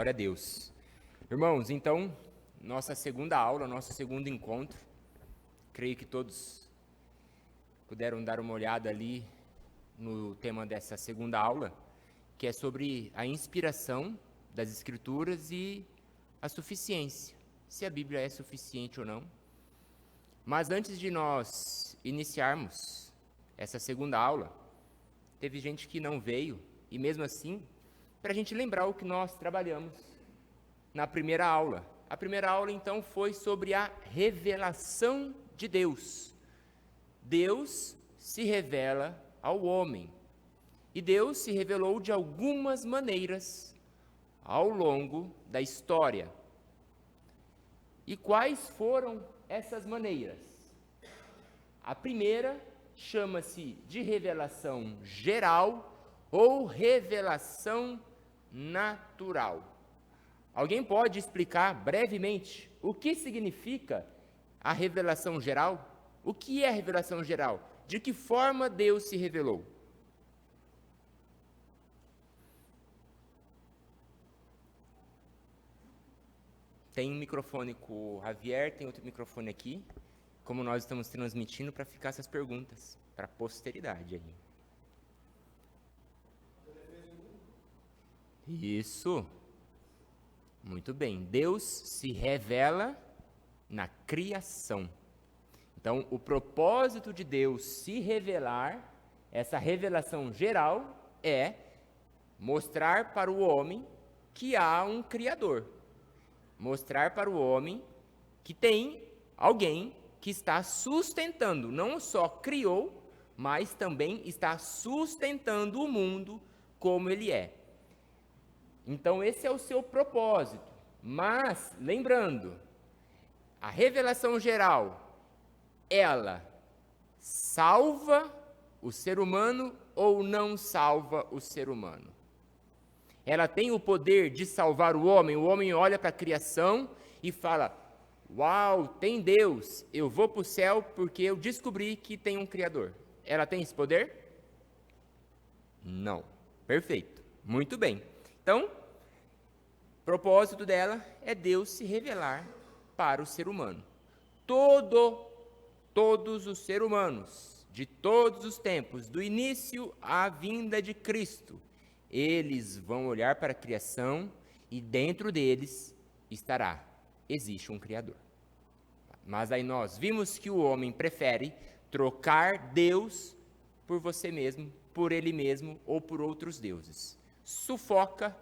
Glória a Deus. Irmãos, então, nossa segunda aula, nosso segundo encontro, creio que todos puderam dar uma olhada ali no tema dessa segunda aula, que é sobre a inspiração das Escrituras e a suficiência, se a Bíblia é suficiente ou não. Mas antes de nós iniciarmos essa segunda aula, teve gente que não veio, e mesmo assim, para a gente lembrar o que nós trabalhamos na primeira aula. A primeira aula, então, foi sobre a revelação de Deus. Deus se revela ao homem. E Deus se revelou de algumas maneiras ao longo da história. E quais foram essas maneiras? A primeira chama-se de revelação geral ou revelação natural. Alguém pode explicar brevemente o que significa a revelação geral? O que é a revelação geral? De que forma Deus se revelou? Tem um microfone com o Javier, tem outro microfone aqui, como nós estamos transmitindo, para ficar essas perguntas, para a posteridade aí. Isso. Muito bem. Deus se revela na criação. Então, o propósito de Deus se revelar, essa revelação geral, é mostrar para o homem que há um Criador. Mostrar para o homem que tem alguém que está sustentando, não só criou, mas também está sustentando o mundo como ele é. Então, esse é o seu propósito. Mas, lembrando, a revelação geral, ela salva o ser humano ou não salva o ser humano? Ela tem o poder de salvar o homem olha para a criação e fala: uau, tem Deus, eu vou para o céu porque eu descobri que tem um Criador. Ela tem esse poder? Não. Perfeito. Muito bem. Então, o propósito dela é Deus se revelar para o ser humano. Todos os seres humanos, de todos os tempos, do início à vinda de Cristo, eles vão olhar para a criação e dentro deles existe um Criador. Mas aí nós vimos que o homem prefere trocar Deus por você mesmo, por ele mesmo ou por outros deuses. Sufoca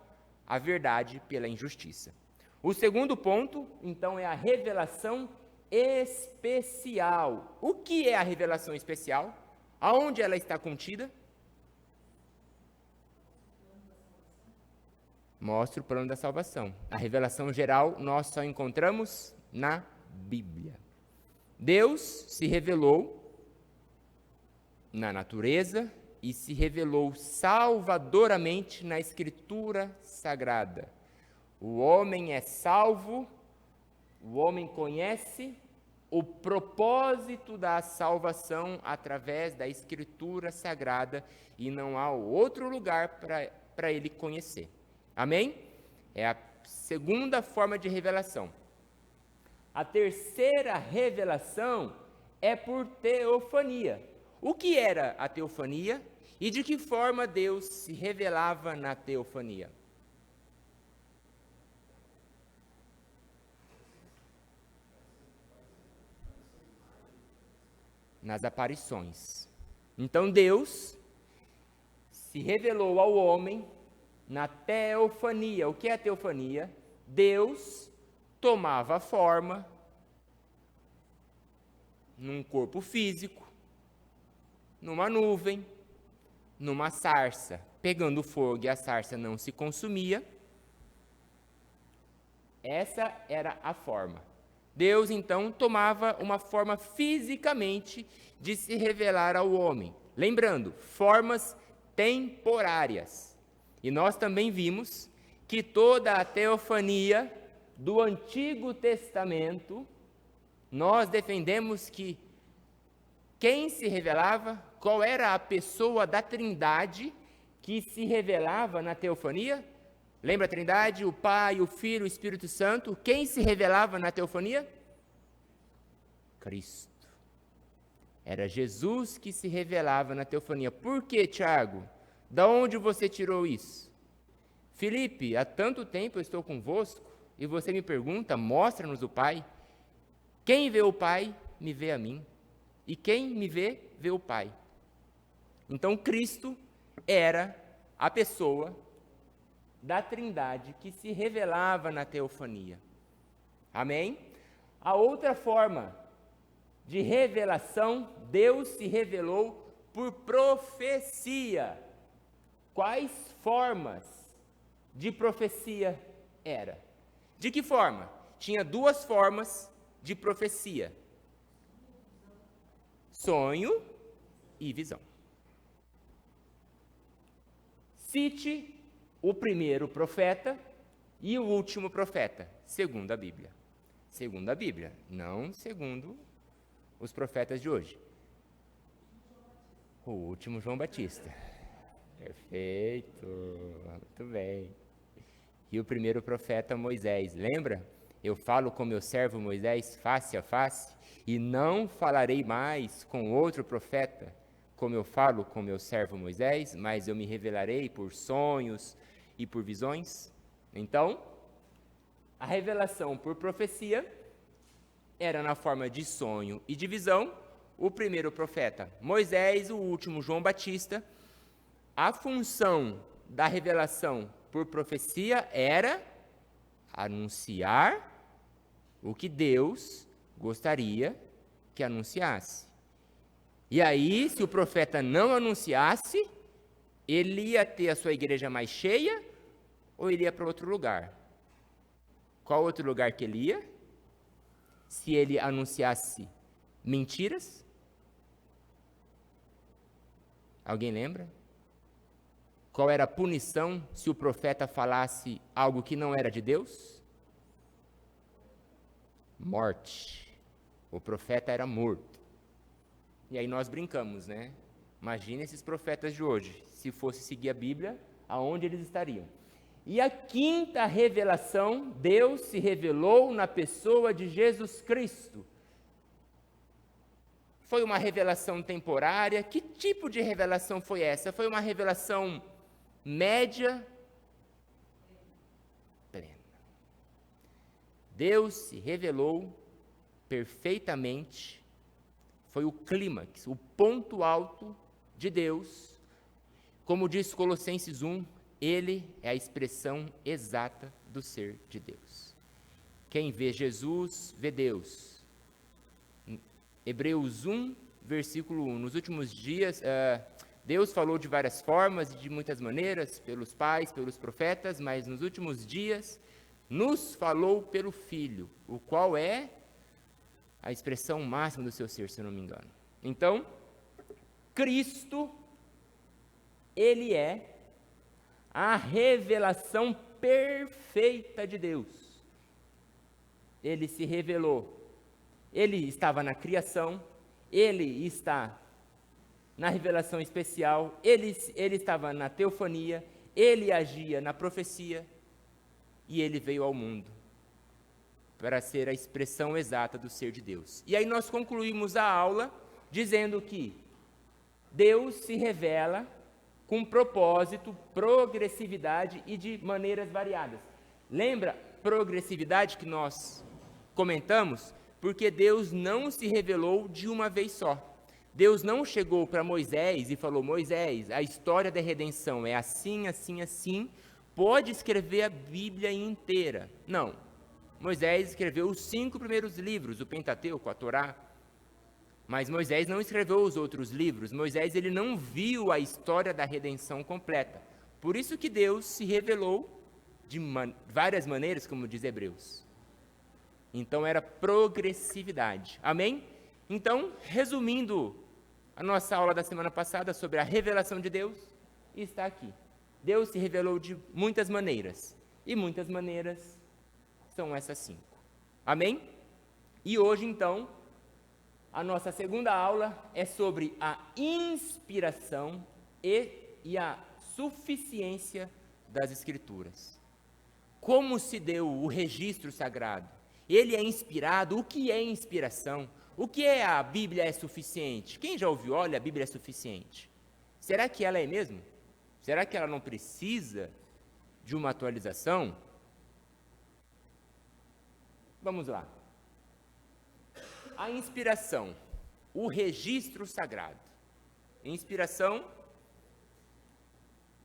a verdade pela injustiça. O segundo ponto, então, é a revelação especial. O que é a revelação especial? Aonde ela está contida? Mostra o plano da salvação. A revelação geral nós só encontramos na Bíblia. Deus se revelou na natureza e se revelou salvadoramente na Escritura Sagrada. O homem é salvo, o homem conhece o propósito da salvação através da Escritura Sagrada e não há outro lugar para ele conhecer. Amém? É a segunda forma de revelação. A terceira revelação é por teofania. O que era a teofania e de que forma Deus se revelava na teofania? Nas aparições. Então Deus se revelou ao homem na teofania. O que é a teofania? Deus tomava forma num corpo físico, numa nuvem, numa sarça, pegando fogo e a sarça não se consumia. Essa era a forma. Deus, então, tomava uma forma fisicamente de se revelar ao homem. Lembrando, formas temporárias. E nós também vimos que toda a teofania do Antigo Testamento, nós defendemos que quem se revelava, qual era a pessoa da Trindade que se revelava na teofania? Lembra a Trindade? O Pai, o Filho, o Espírito Santo. Quem se revelava na teofonia? Cristo. Era Jesus que se revelava na teofonia. Por que, Tiago? Da onde você tirou isso? Felipe, há tanto tempo eu estou convosco e você me pergunta, mostra-nos o Pai. Quem vê o Pai, me vê a mim. E quem me vê, vê o Pai. Então, Cristo era a pessoa da Trindade que se revelava na teofania. Amém? A outra forma de revelação, Deus se revelou por profecia. Quais formas de profecia era? De que forma? Tinha duas formas de profecia: sonho e visão. Cite o primeiro profeta e o último profeta, segundo a Bíblia. Segundo a Bíblia, não segundo os profetas de hoje. O último, João Batista. Perfeito, muito bem. E o primeiro profeta, Moisés. Lembra? Eu falo com meu servo Moisés face a face, e não falarei mais com outro profeta, como eu falo com meu servo Moisés, mas eu me revelarei por sonhos e por visões. Então, a revelação por profecia era na forma de sonho e de visão. O primeiro profeta, Moisés, o último, João Batista. A função da revelação por profecia era anunciar o que Deus gostaria que anunciasse. E aí, se o profeta não anunciasse, ele ia ter a sua igreja mais cheia ou ele ia para outro lugar? Qual outro lugar que ele ia? Se ele anunciasse mentiras? Alguém lembra? Qual era a punição se o profeta falasse algo que não era de Deus? Morte. O profeta era morto. E aí nós brincamos, né? Imagina esses profetas de hoje, se fosse seguir a Bíblia, aonde eles estariam? E a quinta revelação, Deus se revelou na pessoa de Jesus Cristo. Foi uma revelação temporária. Que tipo de revelação foi essa? Foi uma revelação média? Plena. Deus se revelou perfeitamente. Foi o clímax, o ponto alto de Deus. Como diz Colossenses 1, Ele é a expressão exata do ser de Deus. Quem vê Jesus, vê Deus. Hebreus 1, versículo 1. Nos últimos dias, Deus falou de várias formas e de muitas maneiras, pelos pais, pelos profetas, mas nos últimos dias nos falou pelo Filho, o qual é a expressão máxima do seu ser, se eu não me engano. Então, Cristo, Ele é a revelação perfeita de Deus. Ele se revelou. Ele estava na criação, Ele está na revelação especial, Ele estava na teofania, Ele agia na profecia, e Ele veio ao mundo para ser a expressão exata do ser de Deus. E aí nós concluímos a aula dizendo que Deus se revela com propósito, progressividade e de maneiras variadas. Lembra progressividade que nós comentamos? Porque Deus não se revelou de uma vez só. Deus não chegou para Moisés e falou: Moisés, a história da redenção é assim, assim, assim, pode escrever a Bíblia inteira. Não. Moisés escreveu os 5 primeiros livros, o Pentateuco, a Torá. Mas Moisés não escreveu os outros livros. Moisés ele não viu a história da redenção completa. Por isso que Deus se revelou de várias maneiras, como diz Hebreus. Então era progressividade. Amém? Então, resumindo a nossa aula da semana passada sobre a revelação de Deus, está aqui. Deus se revelou de muitas maneiras. E muitas maneiras são essas 5. Amém? E hoje, então, a nossa segunda aula é sobre a inspiração e a suficiência das Escrituras. como se deu o registro sagrado? Ele é inspirado? O que é inspiração? O que é a Bíblia é suficiente? Quem já ouviu, olha, a Bíblia é suficiente? Será que ela é mesmo? Será que ela não precisa de uma atualização? Vamos lá. A inspiração, o registro sagrado. Inspiração,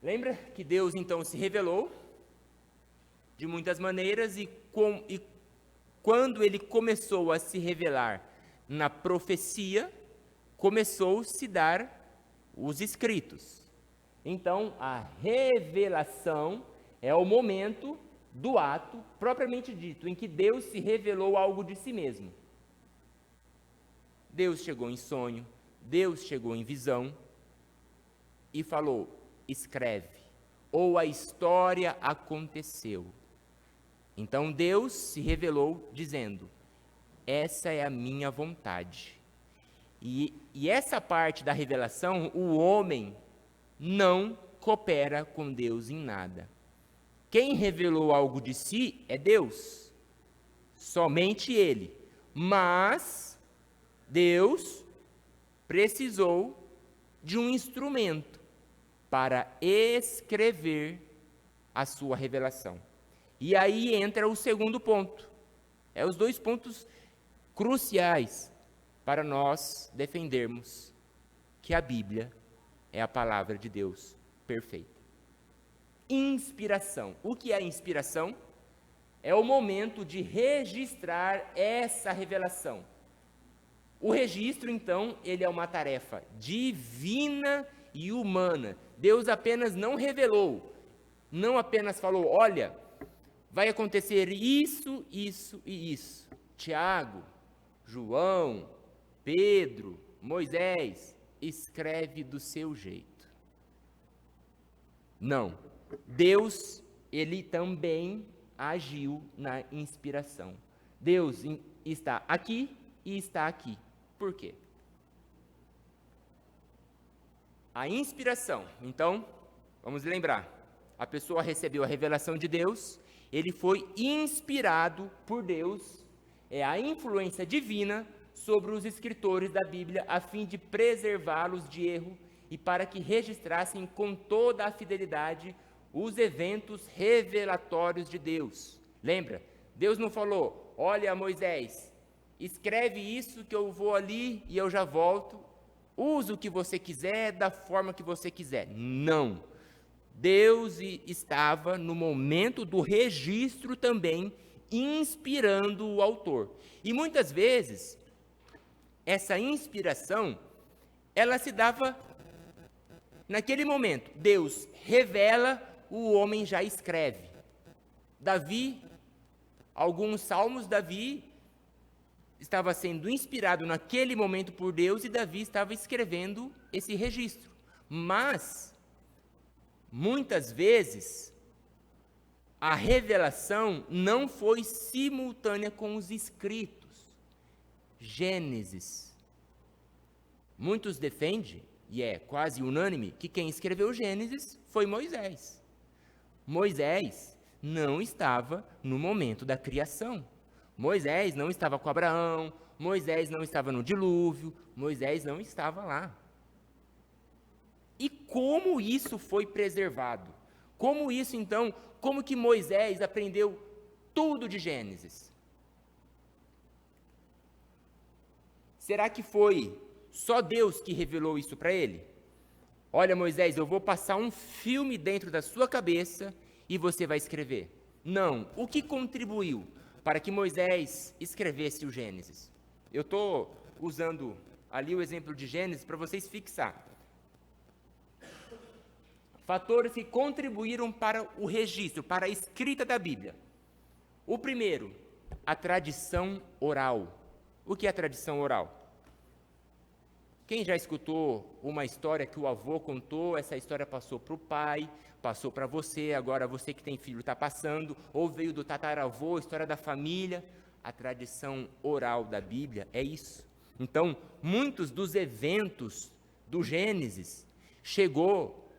lembra que Deus então se revelou de muitas maneiras e quando ele começou a se revelar na profecia, começou-se a dar os escritos. Então, a revelação é o momento do ato, propriamente dito, em que Deus se revelou algo de si mesmo. Deus chegou em sonho, Deus chegou em visão e falou, escreve, ou a história aconteceu. Então Deus se revelou dizendo, essa é a minha vontade. E essa parte da revelação, o homem não coopera com Deus em nada. Quem revelou algo de si é Deus, somente Ele. Mas Deus precisou de um instrumento para escrever a sua revelação. E aí entra o segundo ponto. É os dois pontos cruciais para nós defendermos que a Bíblia é a palavra de Deus perfeita. Inspiração. O que é inspiração? É o momento de registrar essa revelação. O registro, então, ele é uma tarefa divina e humana. Deus apenas não revelou, não apenas falou, olha, vai acontecer isso, isso e isso. Tiago, João, Pedro, Moisés, escreve do seu jeito. Não. Deus, ele também agiu na inspiração. Deus está aqui e está aqui. Por quê? A inspiração, então, vamos lembrar, a pessoa recebeu a revelação de Deus, ele foi inspirado por Deus, é a influência divina sobre os escritores da Bíblia, a fim de preservá-los de erro e para que registrassem com toda a fidelidade os eventos revelatórios de Deus. Lembra? Deus não falou, olha Moisés, escreve isso que eu vou ali e eu já volto, usa o que você quiser, da forma que você quiser. Não. Deus estava no momento do registro também, inspirando o autor. E muitas vezes, essa inspiração, ela se dava naquele momento. Deus revela, o homem já escreve. Davi, alguns salmos, Davi estava sendo inspirado naquele momento por Deus e Davi estava escrevendo esse registro. Mas, muitas vezes, a revelação não foi simultânea com os escritos. Gênesis. Muitos defendem, e é quase unânime, que quem escreveu Gênesis foi Moisés. Moisés não estava no momento da criação. Moisés não estava com Abraão, Moisés não estava no dilúvio, Moisés não estava lá. E como isso foi preservado? Como isso, então, como que Moisés aprendeu tudo de Gênesis? Será que foi só Deus que revelou isso para ele? Olha, Moisés, eu vou passar um filme dentro da sua cabeça e você vai escrever. Não. O que contribuiu para que Moisés escrevesse o Gênesis? Eu estou usando ali o exemplo de Gênesis para vocês fixar. Fatores que contribuíram para o registro, para a escrita da Bíblia. O primeiro, a tradição oral. O que é a tradição oral? Quem já escutou uma história que o avô contou, essa história passou para o pai, passou para você, agora você que tem filho está passando, ou veio do tataravô, história da família. A tradição oral da Bíblia é isso. Então, muitos dos eventos do Gênesis chegou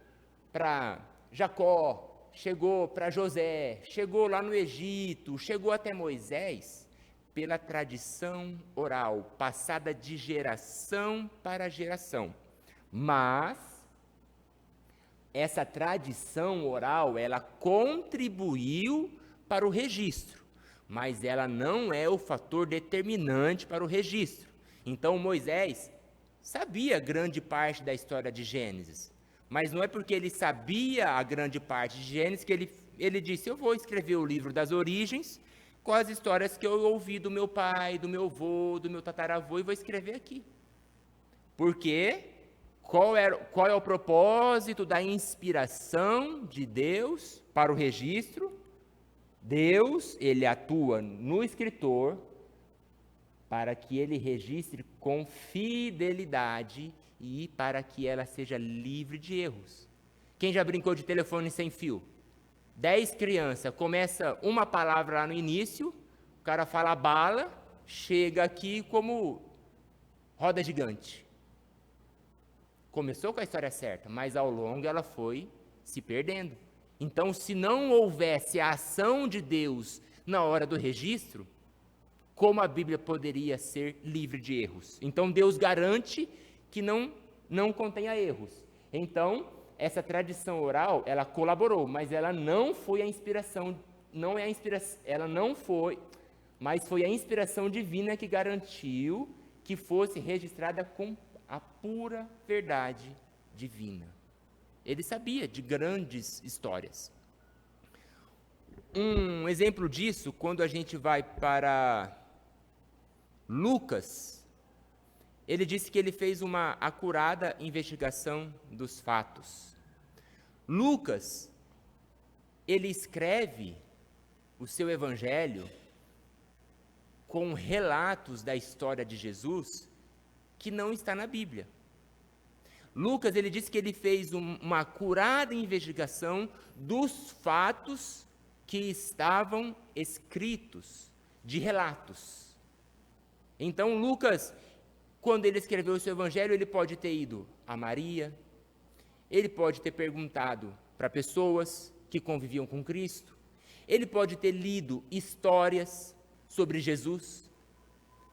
para Jacó, chegou para José, chegou lá no Egito, chegou até Moisés, pela tradição oral, passada de geração para geração. Mas essa tradição oral, ela contribuiu para o registro, mas ela não é o fator determinante para o registro. Então Moisés sabia grande parte da história de Gênesis, mas não é porque ele sabia a grande parte de Gênesis que ele disse: eu vou escrever o livro das origens com as histórias que eu ouvi do meu pai, do meu avô, do meu tataravô, e vou escrever aqui. Porque qual é o propósito da inspiração de Deus para o registro? Deus, ele atua no escritor para que ele registre com fidelidade e para que ela seja livre de erros. Quem já brincou de telefone sem fio? 10 crianças, começa uma palavra lá no início, o cara fala bala, chega aqui como roda gigante. Começou com a história certa, mas ao longo ela foi se perdendo. Então, se não houvesse a ação de Deus na hora do registro, como a Bíblia poderia ser livre de erros? Então, Deus garante que não contenha erros. Então, essa tradição oral, ela colaborou, mas ela não foi a inspiração, mas foi a inspiração divina que garantiu que fosse registrada com a pura verdade divina. Ele sabia de grandes histórias. Um exemplo disso, quando a gente vai para Lucas, ele disse que ele fez uma acurada investigação dos fatos. Lucas, ele escreve o seu evangelho com relatos da história de Jesus que não está na Bíblia. Lucas, ele disse que ele fez uma acurada investigação dos fatos que estavam escritos, de relatos. Então, Lucas, quando ele escreveu o seu evangelho, ele pode ter ido a Maria, ele pode ter perguntado para pessoas que conviviam com Cristo, ele pode ter lido histórias sobre Jesus.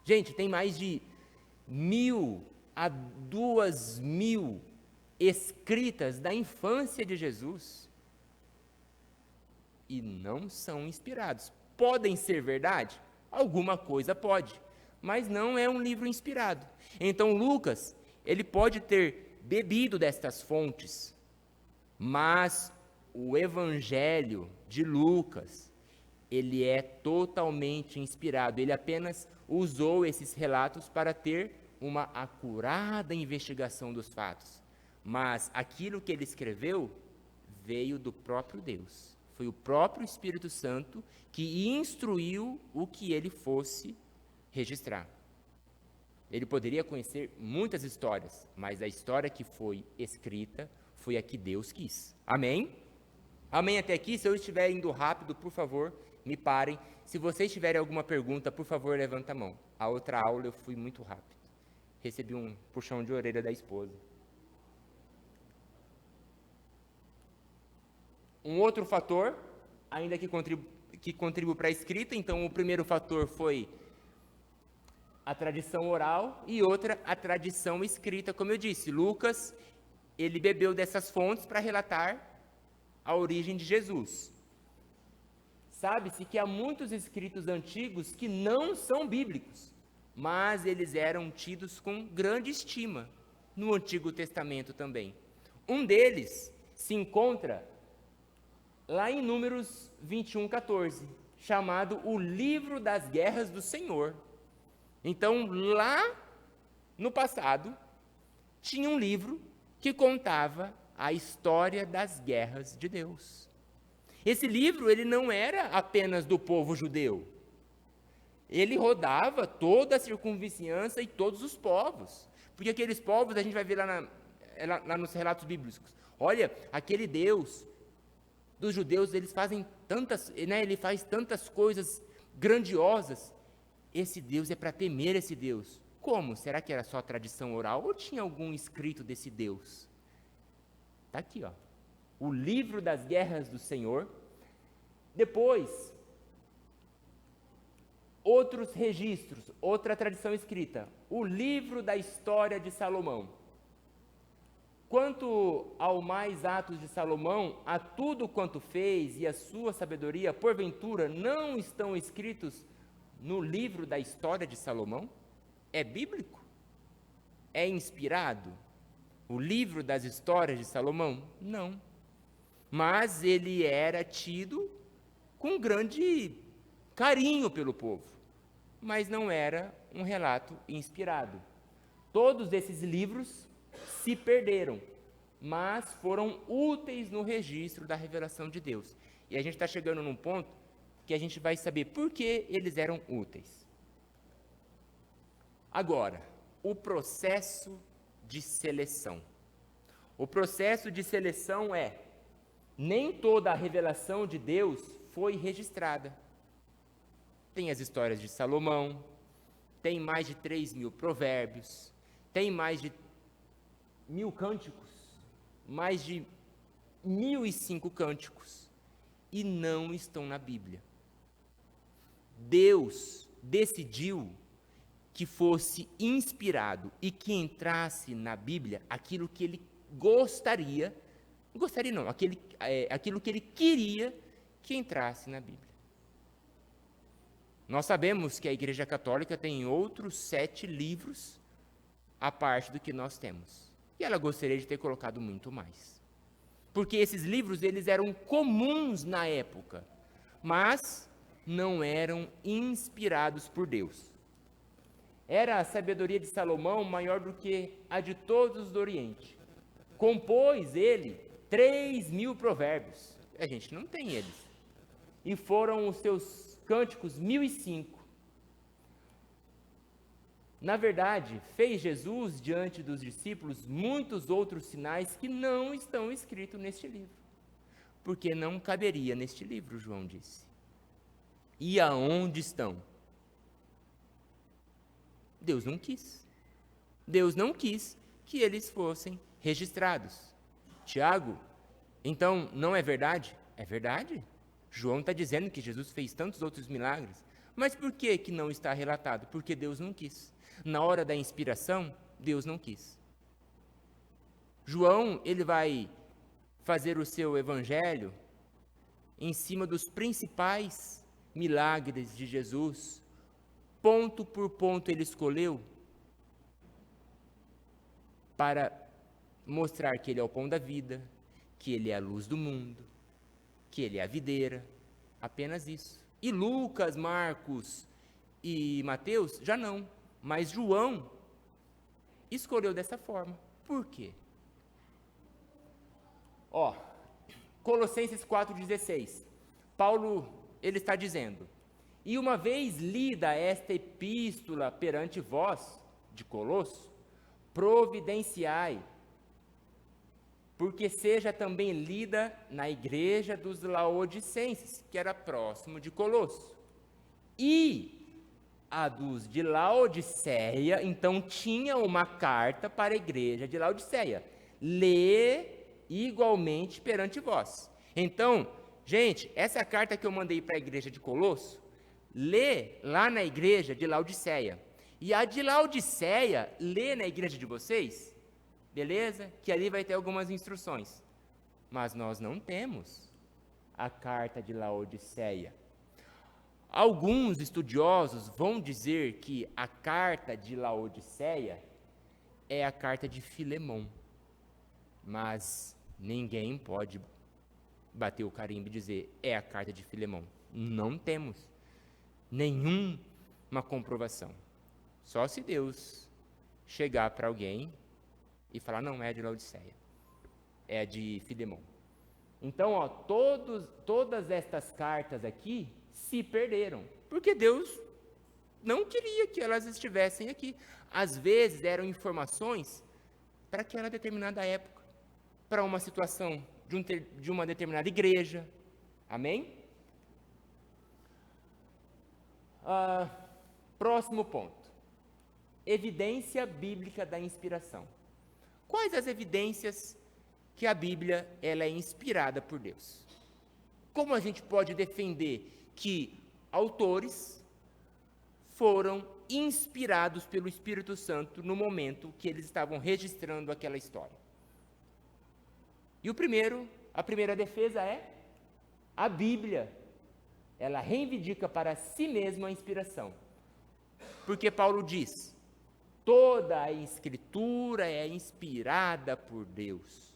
Gente, tem mais de 1.000 a 2.000 escritas da infância de Jesus e não são inspirados. Podem ser verdade? Alguma coisa pode, mas não é um livro inspirado. Então Lucas, ele pode ter bebido destas fontes, mas o evangelho de Lucas, ele é totalmente inspirado. Ele apenas usou esses relatos para ter uma acurada investigação dos fatos. Mas aquilo que ele escreveu veio do próprio Deus. Foi o próprio Espírito Santo que instruiu o que ele fosse registrar. Ele poderia conhecer muitas histórias, mas a história que foi escrita foi a que Deus quis. Amém? Amém até aqui? Se eu estiver indo rápido, por favor, me parem. Se vocês tiverem alguma pergunta, por favor, levanta a mão. A outra aula eu fui muito rápido. Recebi um puxão de orelha da esposa. Um outro fator, ainda que contribui para a escrita, então o primeiro fator foi a tradição oral e outra, a tradição escrita, como eu disse. Lucas, ele bebeu dessas fontes para relatar a origem de Jesus. Sabe-se que há muitos escritos antigos que não são bíblicos, mas eles eram tidos com grande estima no Antigo Testamento também. Um deles se encontra lá em Números 21:14, chamado o Livro das Guerras do Senhor. Então, lá no passado, tinha um livro que contava a história das guerras de Deus. Esse livro, ele não era apenas do povo judeu. Ele rodava toda a circunvizinhança e todos os povos. Porque aqueles povos, a gente vai ver lá nos relatos bíblicos. Olha, aquele Deus dos judeus, ele faz tantas coisas grandiosas. Esse Deus é para temer esse Deus. Como? Será que era só tradição oral ou tinha algum escrito desse Deus? Está aqui, ó. o livro das guerras do Senhor. Depois, outros registros, outra tradição escrita, o livro da história de Salomão. Quanto ao mais atos de Salomão, a tudo quanto fez e a sua sabedoria, porventura, não estão escritos no livro da história de Salomão? É bíblico? É inspirado? O livro das histórias de Salomão? Não. Mas ele era tido com grande carinho pelo povo, mas não era um relato inspirado. Todos esses livros se perderam, mas foram úteis no registro da revelação de Deus. E a gente está chegando num ponto que a gente vai saber por que eles eram úteis. Agora, o processo de seleção. O processo de seleção nem toda a revelação de Deus foi registrada. Tem as histórias de Salomão, tem mais de 3.000 provérbios, tem mais de 1.000 cânticos, mais de 1.005 cânticos, e não estão na Bíblia. Deus decidiu que fosse inspirado e que entrasse na Bíblia aquilo que ele aquilo que ele queria que entrasse na Bíblia. Nós sabemos que a Igreja Católica tem outros 7 livros à parte do que nós temos. E ela gostaria de ter colocado muito mais. Porque esses livros, eles eram comuns na época, mas não eram inspirados por Deus. Era a sabedoria de Salomão maior do que a de todos do Oriente. Compôs ele 3.000 provérbios. A gente não tem eles. E foram os seus cânticos 1.005. Na verdade, fez Jesus diante dos discípulos muitos outros sinais que não estão escritos neste livro. Porque não caberia neste livro, João disse. E aonde estão? Deus não quis. Deus não quis que eles fossem registrados. Tiago, então não é verdade? É verdade. João está dizendo que Jesus fez tantos outros milagres. Mas por que não está relatado? Porque Deus não quis. Na hora da inspiração, Deus não quis. João, ele vai fazer o seu evangelho em cima dos principais milagres de Jesus. Ponto por ponto ele escolheu para mostrar que ele é o pão da vida, que ele é a luz do mundo, que ele é a videira, apenas isso. E Lucas, Marcos e Mateus já não, mas João escolheu dessa forma. Por quê? Colossenses 4,16. Paulo, ele está dizendo: e uma vez lida esta epístola perante vós, de Colosso, providenciai, porque seja também lida na igreja dos Laodicenses, que era próximo de Colosso. E a dos de Laodiceia, então tinha uma carta para a igreja de Laodiceia. Lê igualmente perante vós. Então, gente, essa carta que eu mandei para a igreja de Colosso, lê lá na igreja de Laodiceia. E a de Laodiceia, lê na igreja de vocês, beleza? Que ali vai ter algumas instruções. Mas nós não temos a carta de Laodiceia. Alguns estudiosos vão dizer que a carta de Laodiceia é a carta de Filemão. Mas ninguém pode bater o carimbo e dizer é a carta de Filemão. Não temos nenhuma comprovação. Só se Deus chegar para alguém e falar, não é de Laodiceia, é de Filemão. Então, todas estas cartas aqui se perderam, porque Deus não queria que elas estivessem aqui. Às vezes eram informações para aquela determinada época, para uma situação de uma determinada igreja. Amém? Próximo ponto. Evidência bíblica da inspiração. Quais as evidências que a Bíblia ela é inspirada por Deus. Como a gente pode defender que autores foram inspirados pelo Espírito Santo no momento que eles estavam registrando aquela história? E a primeira defesa é a Bíblia. Ela reivindica para si mesma a inspiração. Porque Paulo diz: toda a Escritura é inspirada por Deus.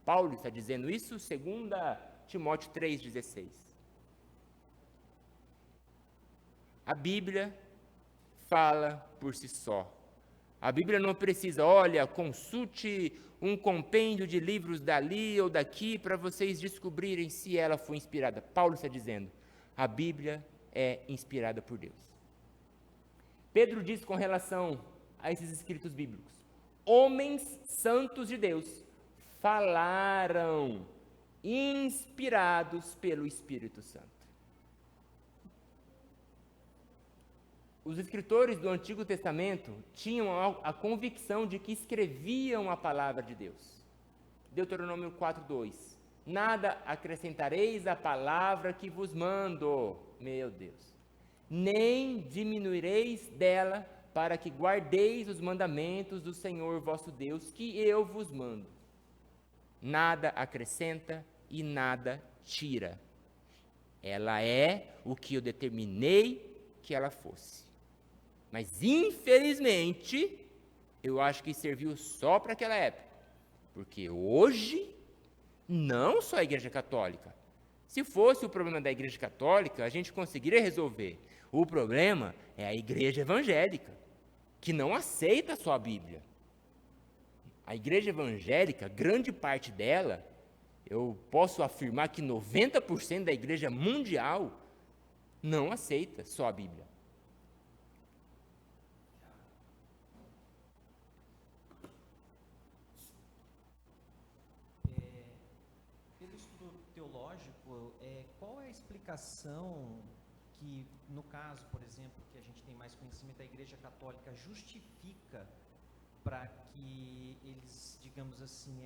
Paulo está dizendo isso, 2 Timóteo 3,16. A Bíblia fala por si só. A Bíblia não precisa, olha, consulte um compêndio de livros dali ou daqui para vocês descobrirem se ela foi inspirada. Paulo está dizendo: a Bíblia é inspirada por Deus. Pedro diz com relação a esses escritos bíblicos: homens santos de Deus falaram, inspirados pelo Espírito Santo. Os escritores do Antigo Testamento tinham a convicção de que escreviam a palavra de Deus. Deuteronômio 4:2. Nada acrescentareis à palavra que vos mando, meu Deus, nem diminuireis dela, para que guardeis os mandamentos do Senhor vosso Deus, que eu vos mando. Nada acrescenta e nada tira. Ela é o que eu determinei que ela fosse. Mas, infelizmente, eu acho que serviu só para aquela época. Porque hoje, não só a Igreja Católica. Se fosse o problema da Igreja Católica, a gente conseguiria resolver. O problema é a Igreja Evangélica, que não aceita só a Bíblia. A Igreja Evangélica, grande parte dela, eu posso afirmar que 90% da Igreja Mundial não aceita só a Bíblia. Qual é a explicação que, no caso, por exemplo, que a gente tem mais conhecimento, a Igreja Católica justifica para que eles, digamos assim,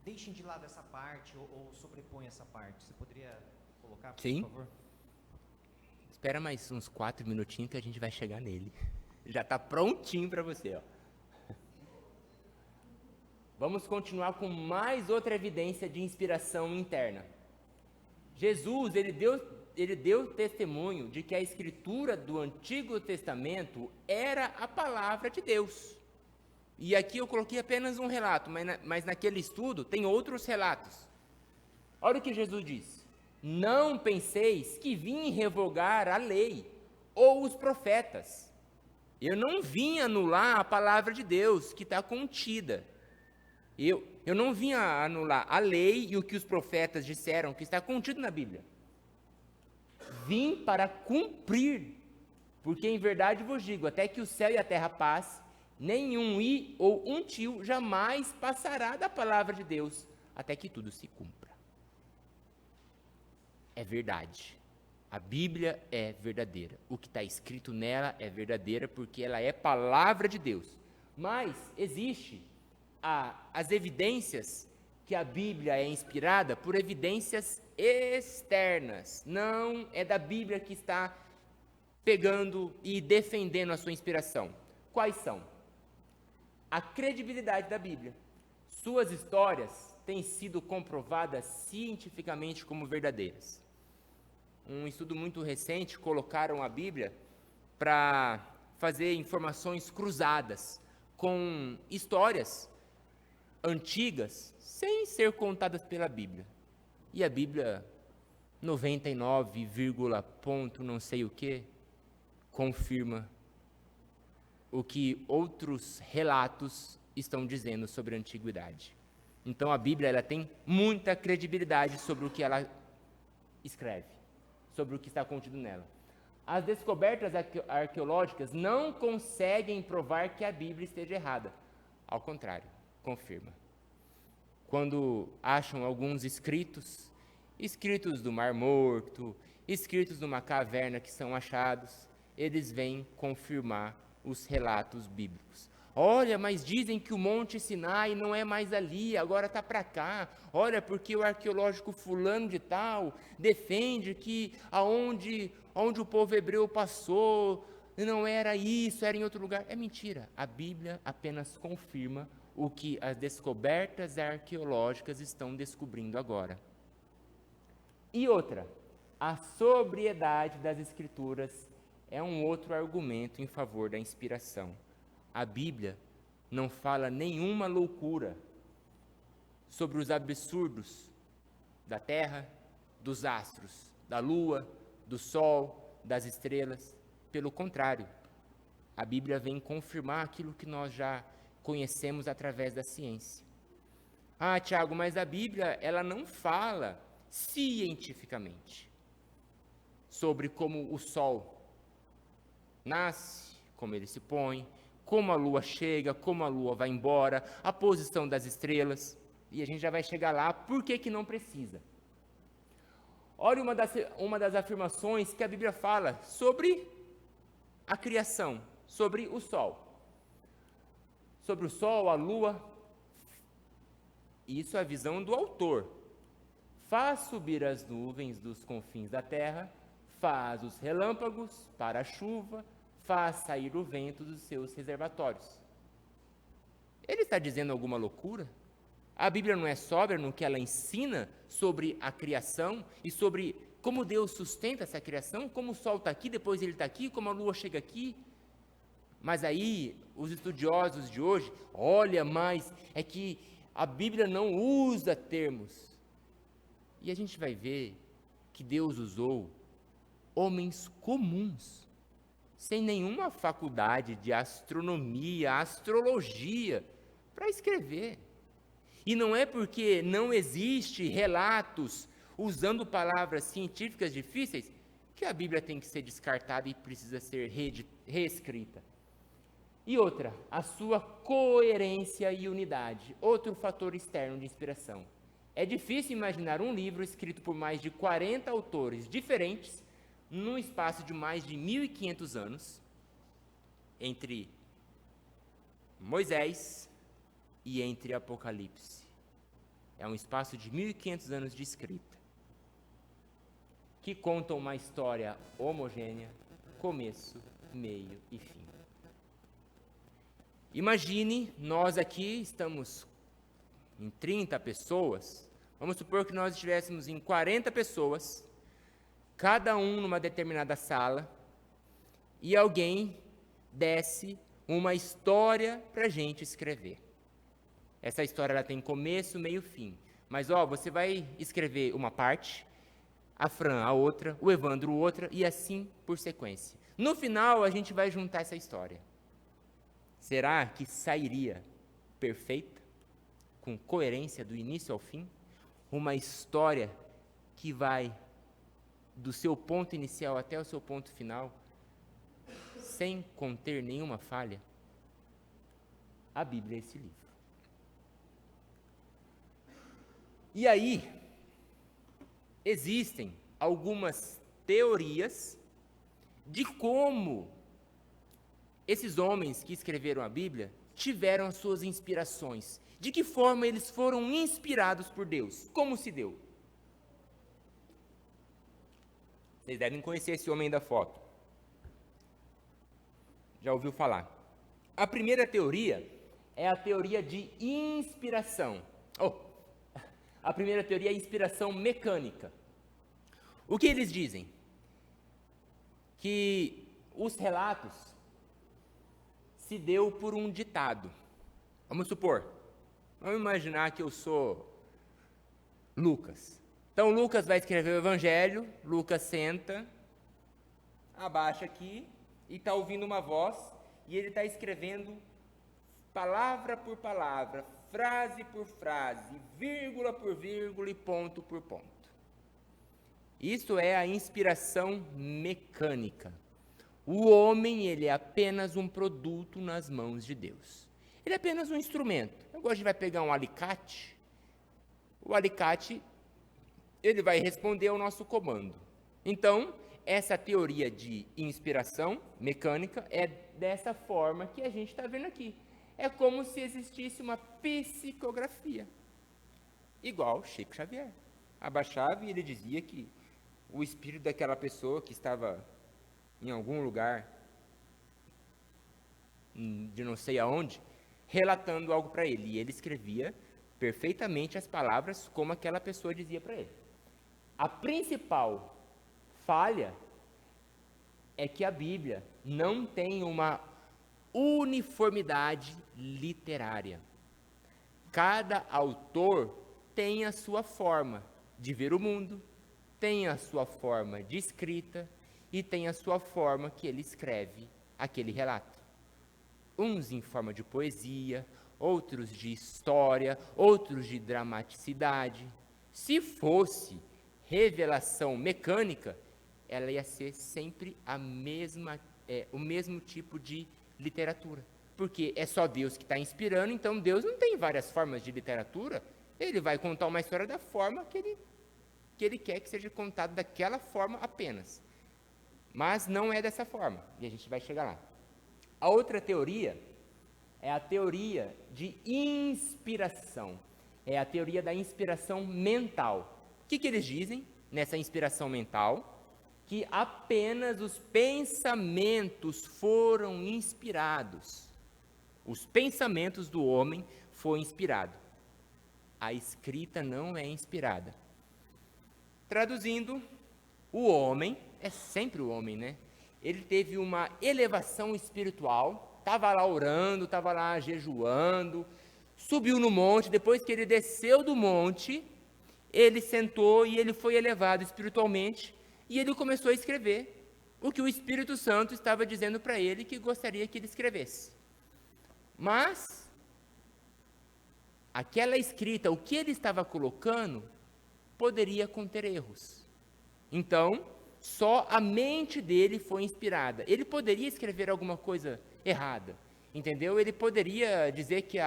deixem de lado essa parte ou sobrepõem essa parte? Você poderia colocar, por Sim. favor? Espera mais uns 4 minutinhos que a gente vai chegar nele. Já está prontinho para você, ó. Vamos continuar com mais outra evidência de inspiração interna. Jesus, ele deu testemunho de que a escritura do Antigo Testamento era a palavra de Deus. E aqui eu coloquei apenas um relato, mas naquele estudo tem outros relatos. Olha o que Jesus diz: não penseis que vim revogar a lei ou os profetas. Eu não vim anular a palavra de Deus que está contida. Eu não vim anular a lei e o que os profetas disseram, que está contido na Bíblia. Vim para cumprir, porque em verdade vos digo, até que o céu e a terra passe, nenhum i ou um tio jamais passará da palavra de Deus, até que tudo se cumpra. É verdade. A Bíblia é verdadeira. O que está escrito nela é verdadeira, porque ela é palavra de Deus. Mas existe as evidências que a Bíblia é inspirada por evidências externas. Não é da Bíblia que está pegando e defendendo a sua inspiração. Quais são? A credibilidade da Bíblia. Suas histórias têm sido comprovadas cientificamente como verdadeiras. Um estudo muito recente colocaram a Bíblia para fazer informações cruzadas com histórias antigas, sem ser contadas pela Bíblia. E a Bíblia, 99, ponto não sei o que, confirma o que outros relatos estão dizendo sobre a antiguidade. Então a Bíblia ela tem muita credibilidade sobre o que ela escreve, sobre o que está contido nela. As descobertas arqueológicas não conseguem provar que a Bíblia esteja errada. Ao contrário, confirma. Quando acham alguns escritos do Mar Morto, escritos numa caverna que são achados, eles vêm confirmar os relatos bíblicos. Olha, mas dizem que o Monte Sinai não é mais ali, agora está para cá. Olha, porque o arqueológico fulano de tal defende que onde o povo hebreu passou, não era isso, era em outro lugar. É mentira. A Bíblia apenas confirma o que as descobertas arqueológicas estão descobrindo agora. E outra, a sobriedade das Escrituras é um outro argumento em favor da inspiração. A Bíblia não fala nenhuma loucura sobre os absurdos da terra, dos astros, da lua, do sol, das estrelas. Pelo contrário, a Bíblia vem confirmar aquilo que nós já conhecemos através da ciência. Ah, Tiago, mas a Bíblia ela não fala cientificamente sobre como o sol nasce, como ele se põe, como a lua chega, como a lua vai embora, a posição das estrelas, e a gente já vai chegar lá, por que não precisa? Olha uma das afirmações que a Bíblia fala sobre a criação, sobre o sol. Sobre o sol, a lua, isso é a visão do autor. Faz subir as nuvens dos confins da terra, faz os relâmpagos para a chuva, faz sair o vento dos seus reservatórios. Ele está dizendo alguma loucura? A Bíblia não é sóbria no que ela ensina sobre a criação e sobre como Deus sustenta essa criação, como o sol está aqui, depois ele está aqui, como a lua chega aqui. Mas aí, os estudiosos de hoje, olha, mas é que a Bíblia não usa termos. E a gente vai ver que Deus usou homens comuns, sem nenhuma faculdade de astronomia, astrologia, para escrever. E não é porque não existe relatos usando palavras científicas difíceis que a Bíblia tem que ser descartada e precisa ser reescrita. E outra, a sua coerência e unidade, outro fator externo de inspiração. É difícil imaginar um livro escrito por mais de 40 autores diferentes, num espaço de mais de 1.500 anos, entre Moisés e entre Apocalipse. É um espaço de 1.500 anos de escrita, que contam uma história homogênea, começo, meio e fim. Imagine, nós aqui estamos em 30 pessoas, vamos supor que nós estivéssemos em 40 pessoas, cada um numa determinada sala, e alguém desse uma história para a gente escrever. Essa história ela tem começo, meio e fim. Mas você vai escrever uma parte, a Fran a outra, o Evandro outra, e assim por sequência. No final, a gente vai juntar essa história. Será que sairia perfeita, com coerência do início ao fim? Uma história que vai do seu ponto inicial até o seu ponto final, sem conter nenhuma falha? A Bíblia é esse livro. E aí, existem algumas teorias de como esses homens que escreveram a Bíblia tiveram as suas inspirações. De que forma eles foram inspirados por Deus? Como se deu? Vocês devem conhecer esse homem da foto. Já ouviu falar? A primeira teoria é a teoria de inspiração. A primeira teoria é a inspiração mecânica. O que eles dizem? Que os relatos se deu por um ditado. Vamos imaginar que eu sou Lucas. Então Lucas vai escrever o Evangelho, Lucas senta, abaixa aqui e está ouvindo uma voz e ele está escrevendo palavra por palavra, frase por frase, vírgula por vírgula e ponto por ponto. Isso é a inspiração mecânica. O homem, ele é apenas um produto nas mãos de Deus. Ele é apenas um instrumento. Agora a gente vai pegar um alicate. O alicate, ele vai responder ao nosso comando. Então, essa teoria de inspiração mecânica é dessa forma que a gente está vendo aqui. é como se existisse uma psicografia, igual Chico Xavier. Abaixava e ele dizia que o espírito daquela pessoa que estava em algum lugar, de não sei aonde, relatando algo para ele. E ele escrevia perfeitamente as palavras como aquela pessoa dizia para ele. A principal falha é que a Bíblia não tem uma uniformidade literária. Cada autor tem a sua forma de ver o mundo, tem a sua forma de escrita e tem a sua forma que ele escreve aquele relato. Uns em forma de poesia, outros de história, outros de dramaticidade. Se fosse revelação mecânica, ela ia ser sempre o mesmo tipo de literatura. Porque é só Deus que está inspirando, então Deus não tem várias formas de literatura, ele vai contar uma história da forma que ele quer que seja contado daquela forma apenas. Mas não é dessa forma, e a gente vai chegar lá. A outra teoria é a teoria de inspiração, é a teoria da inspiração mental. O que eles dizem nessa inspiração mental? Que apenas os pensamentos foram inspirados. Os pensamentos do homem foram inspirados. A escrita não é inspirada. Traduzindo, o homem, é sempre o homem, né? Ele teve uma elevação espiritual, estava lá orando, estava lá jejuando, subiu no monte, depois que ele desceu do monte, ele sentou e ele foi elevado espiritualmente, e ele começou a escrever o que o Espírito Santo estava dizendo para ele que gostaria que ele escrevesse. Mas, aquela escrita, o que ele estava colocando, poderia conter erros. Então, só a mente dele foi inspirada. Ele poderia escrever alguma coisa errada, entendeu? Ele poderia dizer que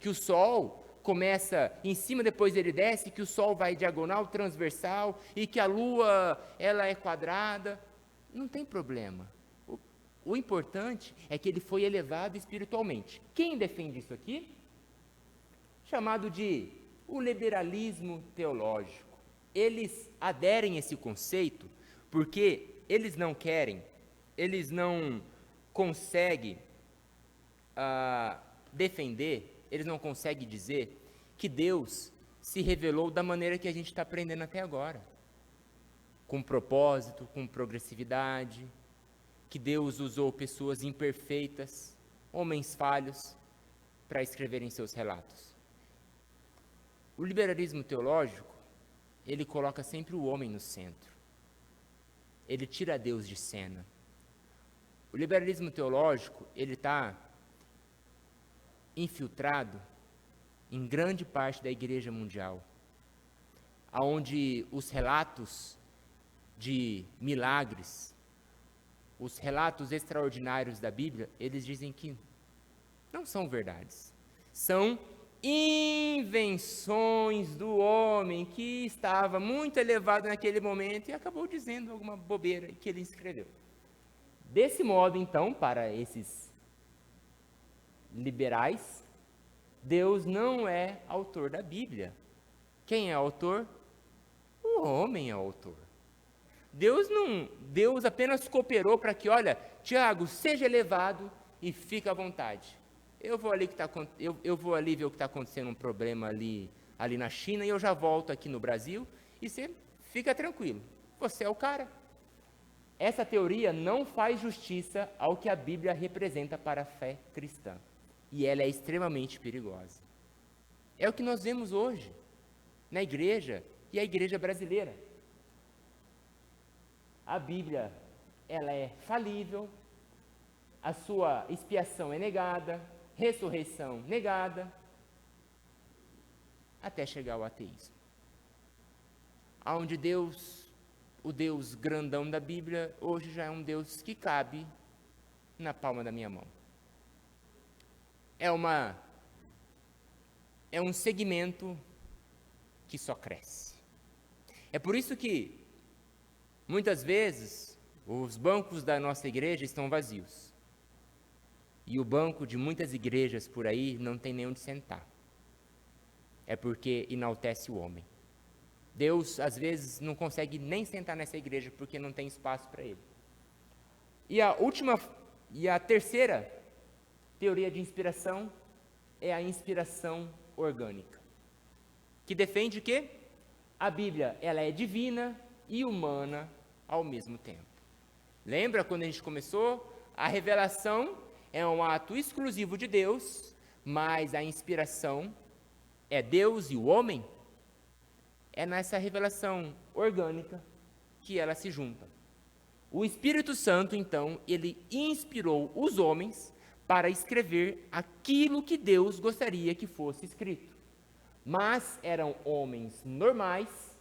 o sol começa em cima, depois ele desce, que o sol vai diagonal, transversal, e que a lua, ela é quadrada. Não tem problema. O importante é que ele foi elevado espiritualmente. Quem defende isso aqui? Chamado de o liberalismo teológico. Eles aderem a esse conceito porque eles não conseguem defender, eles não conseguem dizer que Deus se revelou da maneira que a gente está aprendendo até agora, com propósito, com progressividade, que Deus usou pessoas imperfeitas, homens falhos, para escreverem seus relatos. O liberalismo teológico, ele coloca sempre o homem no centro. Ele tira Deus de cena. O liberalismo teológico, ele está infiltrado em grande parte da igreja mundial, onde os relatos de milagres, os relatos extraordinários da Bíblia, eles dizem que não são verdades. São invenções do homem que estava muito elevado naquele momento e acabou dizendo alguma bobeira que ele escreveu. Desse modo, então, para esses liberais, Deus não é autor da Bíblia. Quem é autor? O homem é autor. Deus apenas cooperou para que, olha, Tiago, seja elevado e fica à vontade. Eu vou ali ver o que está acontecendo, um problema ali na China, e eu já volto aqui no Brasil, e você fica tranquilo, você é o cara. Essa teoria não faz justiça ao que a Bíblia representa para a fé cristã, e ela é extremamente perigosa. É o que nós vemos hoje, na igreja, e a igreja brasileira. A Bíblia, ela é falível, a sua expiação é negada, ressurreição negada, até chegar ao ateísmo. Onde o Deus grandão da Bíblia, hoje já é um Deus que cabe na palma da minha mão. É um segmento que só cresce. É por isso que, muitas vezes, os bancos da nossa igreja estão vazios. e o banco de muitas igrejas por aí não tem nem onde sentar. É porque enaltece o homem. Deus, às vezes, não consegue nem sentar nessa igreja porque não tem espaço para ele. E a terceira teoria de inspiração é a inspiração orgânica, que defende que a Bíblia ela é divina e humana ao mesmo tempo. Lembra quando a gente começou? A revelação é um ato exclusivo de Deus, mas a inspiração é Deus e o homem. É nessa revelação orgânica que ela se junta. O Espírito Santo, então, ele inspirou os homens para escrever aquilo que Deus gostaria que fosse escrito. Mas eram homens normais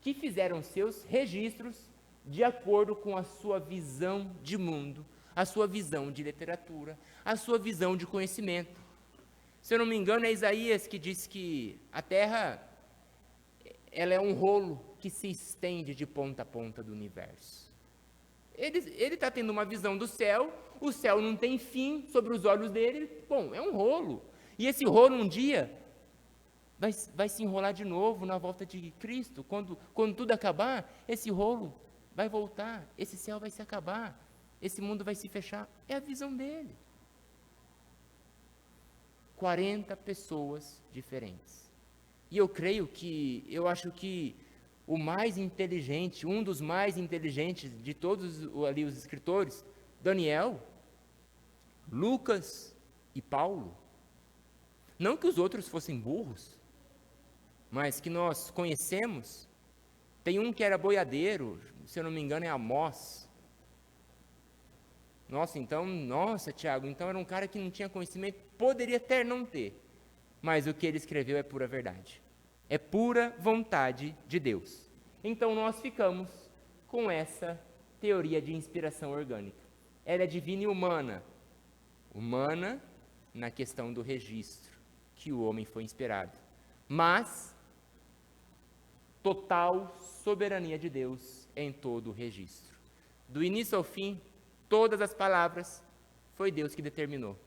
que fizeram seus registros de acordo com a sua visão de mundo, a sua visão de literatura, a sua visão de conhecimento. Se eu não me engano, é Isaías que diz que a Terra ela é um rolo que se estende de ponta a ponta do universo. Ele está tendo uma visão do céu, o céu não tem fim sobre os olhos dele, bom, é um rolo. E esse rolo um dia vai se enrolar de novo na volta de Cristo. Quando tudo acabar, esse rolo vai voltar, esse céu vai se acabar, esse mundo vai se fechar. É a visão dele. 40 pessoas diferentes. E eu acho que o mais inteligente, um dos mais inteligentes de todos ali os escritores, Daniel, Lucas e Paulo, não que os outros fossem burros, mas que nós conhecemos, tem um que era boiadeiro, se eu não me engano é Amós. Nossa, Tiago, então era um cara que não tinha conhecimento, poderia até não ter, mas o que ele escreveu é pura verdade. É pura vontade de Deus. Então nós ficamos com essa teoria de inspiração orgânica. Ela é divina e humana. Humana na questão do registro, que o homem foi inspirado. Mas, total soberania de Deus em todo o registro. Do início ao fim, todas as palavras, foi Deus que determinou.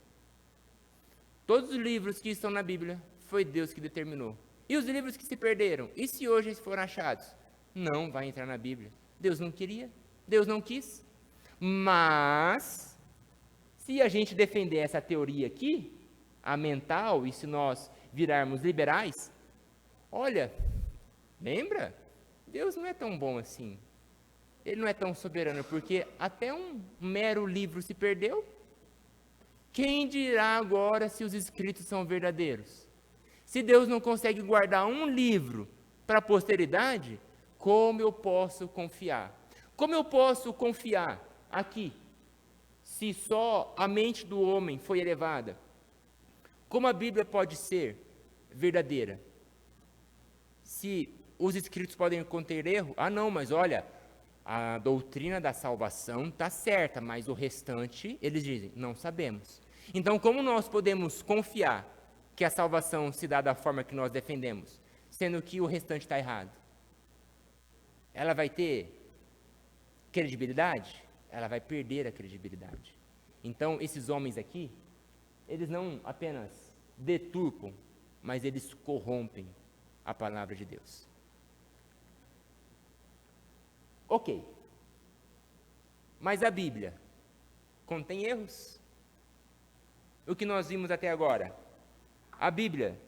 Todos os livros que estão na Bíblia, foi Deus que determinou. E os livros que se perderam? E se hoje eles foram achados? Não vai entrar na Bíblia. Deus não queria, Deus não quis. Mas, se a gente defender essa teoria aqui, a mental, e se nós virarmos liberais, olha, lembra? Deus não é tão bom assim. Ele não é tão soberano, porque até um mero livro se perdeu. Quem dirá agora se os escritos são verdadeiros? Se Deus não consegue guardar um livro para a posteridade, como eu posso confiar? Como eu posso confiar aqui, se só a mente do homem foi elevada? Como a Bíblia pode ser verdadeira? Se os escritos podem conter erro? Ah, não, mas olha, a doutrina da salvação está certa, mas o restante, eles dizem, não sabemos. Então, como nós podemos confiar que a salvação se dá da forma que nós defendemos, sendo que o restante está errado? Ela vai ter credibilidade? Ela vai perder a credibilidade. Então, esses homens aqui, eles não apenas deturpam, mas eles corrompem a palavra de Deus. Ok. Mas a Bíblia contém erros? O que nós vimos até agora? A Bíblia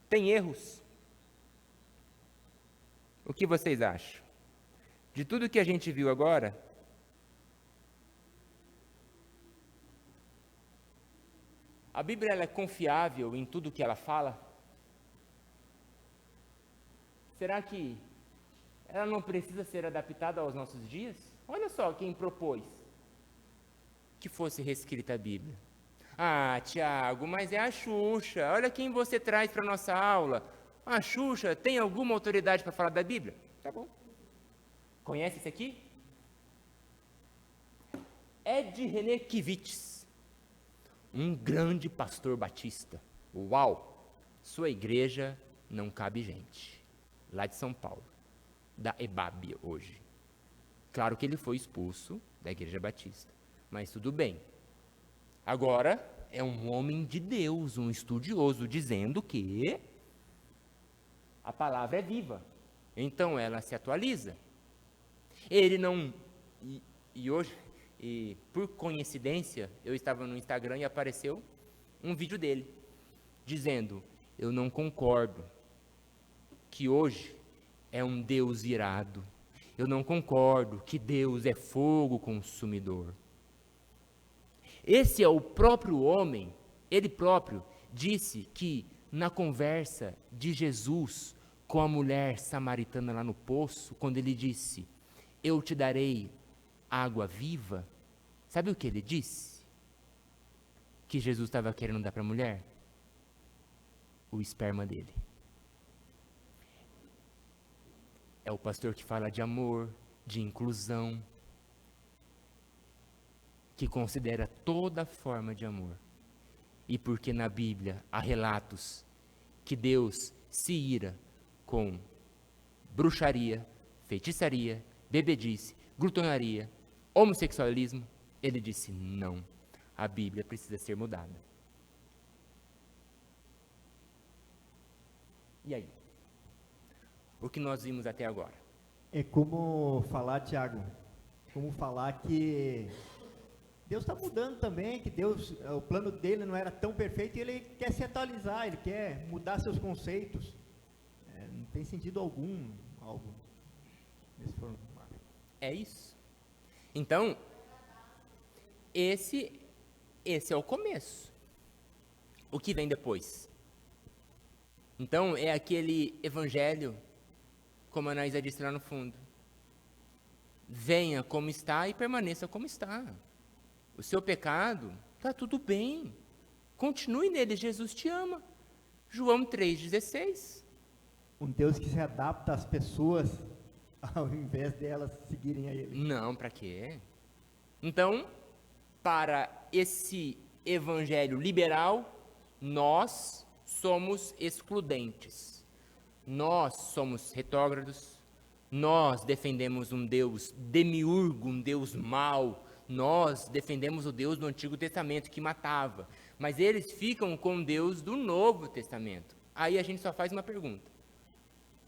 tem erros? O que vocês acham? De tudo que a gente viu agora, a Bíblia ela é confiável em tudo que ela fala? Será que ela não precisa ser adaptada aos nossos dias? Olha só quem propôs que fosse reescrita a Bíblia. Ah, Tiago, mas é a Xuxa. Olha quem você traz para a nossa aula. A Xuxa tem alguma autoridade para falar da Bíblia? Tá bom. Conhece esse aqui? Ed Renekiewicz, um grande pastor batista. Uau! Sua igreja não cabe gente. Lá de São Paulo. Da EBAB hoje. Claro que ele foi expulso da igreja batista. Mas tudo bem. Agora, é um homem de Deus, um estudioso, dizendo que a palavra é viva. Então ela se atualiza. Ele não... E hoje, por coincidência, eu estava no Instagram e apareceu um vídeo dele, dizendo: eu não concordo que hoje é um Deus irado. Eu não concordo que Deus é fogo consumidor. Esse é o próprio homem, ele próprio disse que na conversa de Jesus com a mulher samaritana lá no poço, quando ele disse: eu te darei água viva, sabe o que ele disse? Que Jesus estava querendo dar para a mulher? O esperma dele. É o pastor que fala de amor, de inclusão, que considera toda forma de amor. E porque na Bíblia há relatos que Deus se ira com bruxaria, feitiçaria, bebedice, glutonaria, homossexualismo, ele disse: não, a Bíblia precisa ser mudada. E aí? O que nós vimos até agora? É como falar, Tiago, como falar que Deus está mudando também, que Deus, o plano dele não era tão perfeito e ele quer se atualizar, ele quer mudar seus conceitos. Não tem sentido algum, algo nesse formato. É isso. Então, esse é o começo. O que vem depois? Então, é aquele evangelho, como a Anaísa disse lá no fundo: venha como está e permaneça como está. O seu pecado, está tudo bem. Continue nele, Jesus te ama. João 3,16. Um Deus que se adapta às pessoas, ao invés delas seguirem a ele. Não, para quê? Então, para esse evangelho liberal, nós somos excludentes. Nós somos retrógrados. Nós defendemos um Deus demiurgo, um Deus mau. Nós defendemos o Deus do Antigo Testamento que matava. Mas eles ficam com o Deus do Novo Testamento. Aí a gente só faz uma pergunta.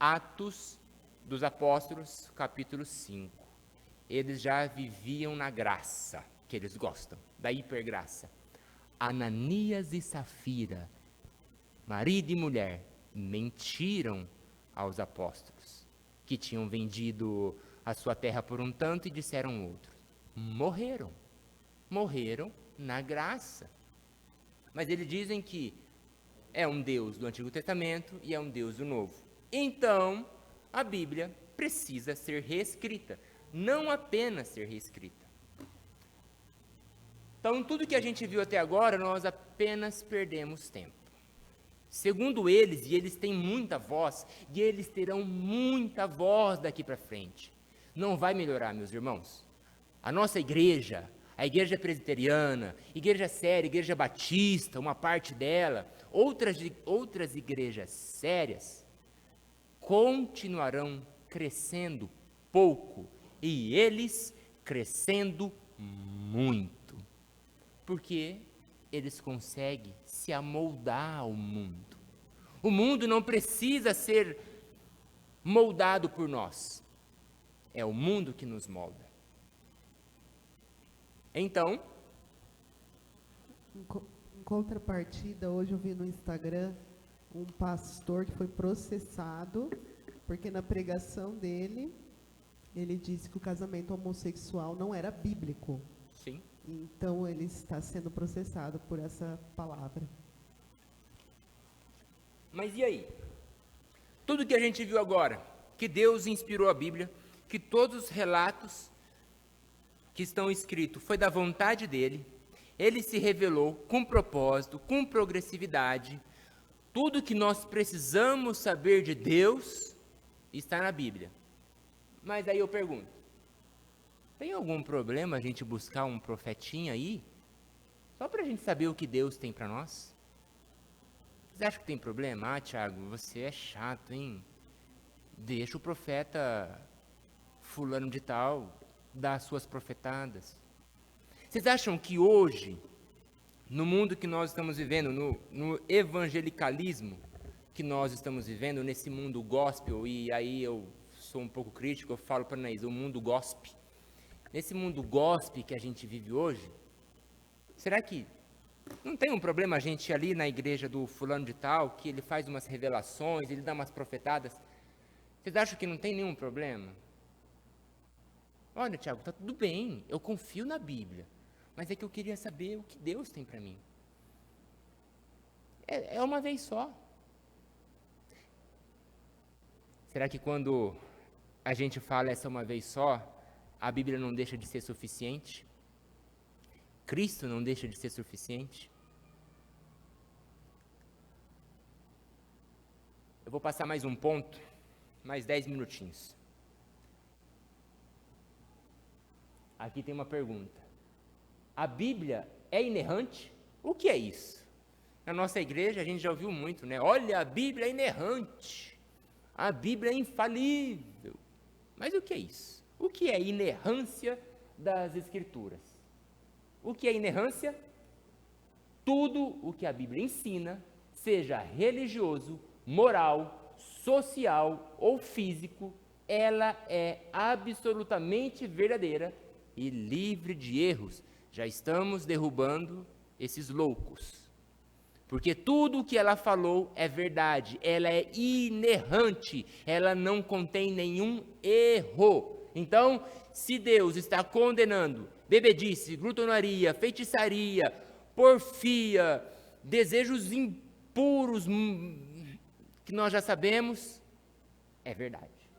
Atos dos Apóstolos, capítulo 5. Eles já viviam na graça, que eles gostam, da hipergraça. Ananias e Safira, marido e mulher, mentiram aos apóstolos, que tinham vendido a sua terra por um tanto e disseram outro. Morreram na graça. Mas eles dizem que é um Deus do Antigo Testamento e é um Deus do Novo. Então, a Bíblia precisa ser reescrita, não apenas ser reescrita. Então, tudo que a gente viu até agora, nós apenas perdemos tempo. Segundo eles, e eles têm muita voz, e eles terão muita voz daqui para frente. Não vai melhorar, meus irmãos. A nossa igreja, a igreja presbiteriana, igreja séria, igreja batista, uma parte dela, outras igrejas sérias, continuarão crescendo pouco e eles crescendo muito, porque eles conseguem se amoldar ao mundo. O mundo não precisa ser moldado por nós, é o mundo que nos molda. Então, em contrapartida, hoje eu vi no Instagram um pastor que foi processado, porque na pregação dele, ele disse que o casamento homossexual não era bíblico. sim. Então, ele está sendo processado por essa palavra. Mas e aí? Tudo que a gente viu agora, que Deus inspirou a Bíblia, que todos os relatos que estão escritos foi da vontade dele, ele se revelou com propósito, com progressividade. Tudo que nós precisamos saber de Deus está na Bíblia. Mas aí eu pergunto, tem algum problema a gente buscar um profetinha aí? Só para a gente saber o que Deus tem para nós? Vocês acham que tem problema? Ah, Tiago, você é chato, hein? Deixa o profeta fulano de tal dar as suas profetadas. Vocês acham que hoje no mundo que nós estamos vivendo, no evangelicalismo que nós estamos vivendo, nesse mundo gospel, e aí eu sou um pouco crítico, eu falo para Anaís, o mundo gospel. Nesse mundo gospel que a gente vive hoje, será que não tem um problema a gente ir ali na igreja do fulano de tal, que ele faz umas revelações, ele dá umas profetadas? Vocês acham que não tem nenhum problema? Olha, Tiago, está tudo bem, eu confio na Bíblia, mas é que eu queria saber o que Deus tem para mim. É uma vez só. Será que quando a gente fala essa uma vez só, a Bíblia não deixa de ser suficiente? Cristo não deixa de ser suficiente? Eu vou passar mais um ponto, mais 10 minutinhos. Aqui tem uma pergunta. A Bíblia é inerrante? O que é isso? Na nossa igreja a gente já ouviu muito, né? Olha, a Bíblia é inerrante. A Bíblia é infalível. Mas o que é isso? O que é inerrância das Escrituras? O que é inerrância? Tudo o que a Bíblia ensina, seja religioso, moral, social ou físico, ela é absolutamente verdadeira e livre de erros. Já estamos derrubando esses loucos. Porque tudo o que ela falou é verdade, ela é inerrante, ela não contém nenhum erro. Então, se Deus está condenando bebedice, glutonaria, feitiçaria, porfia, desejos impuros, que nós já sabemos, é verdade.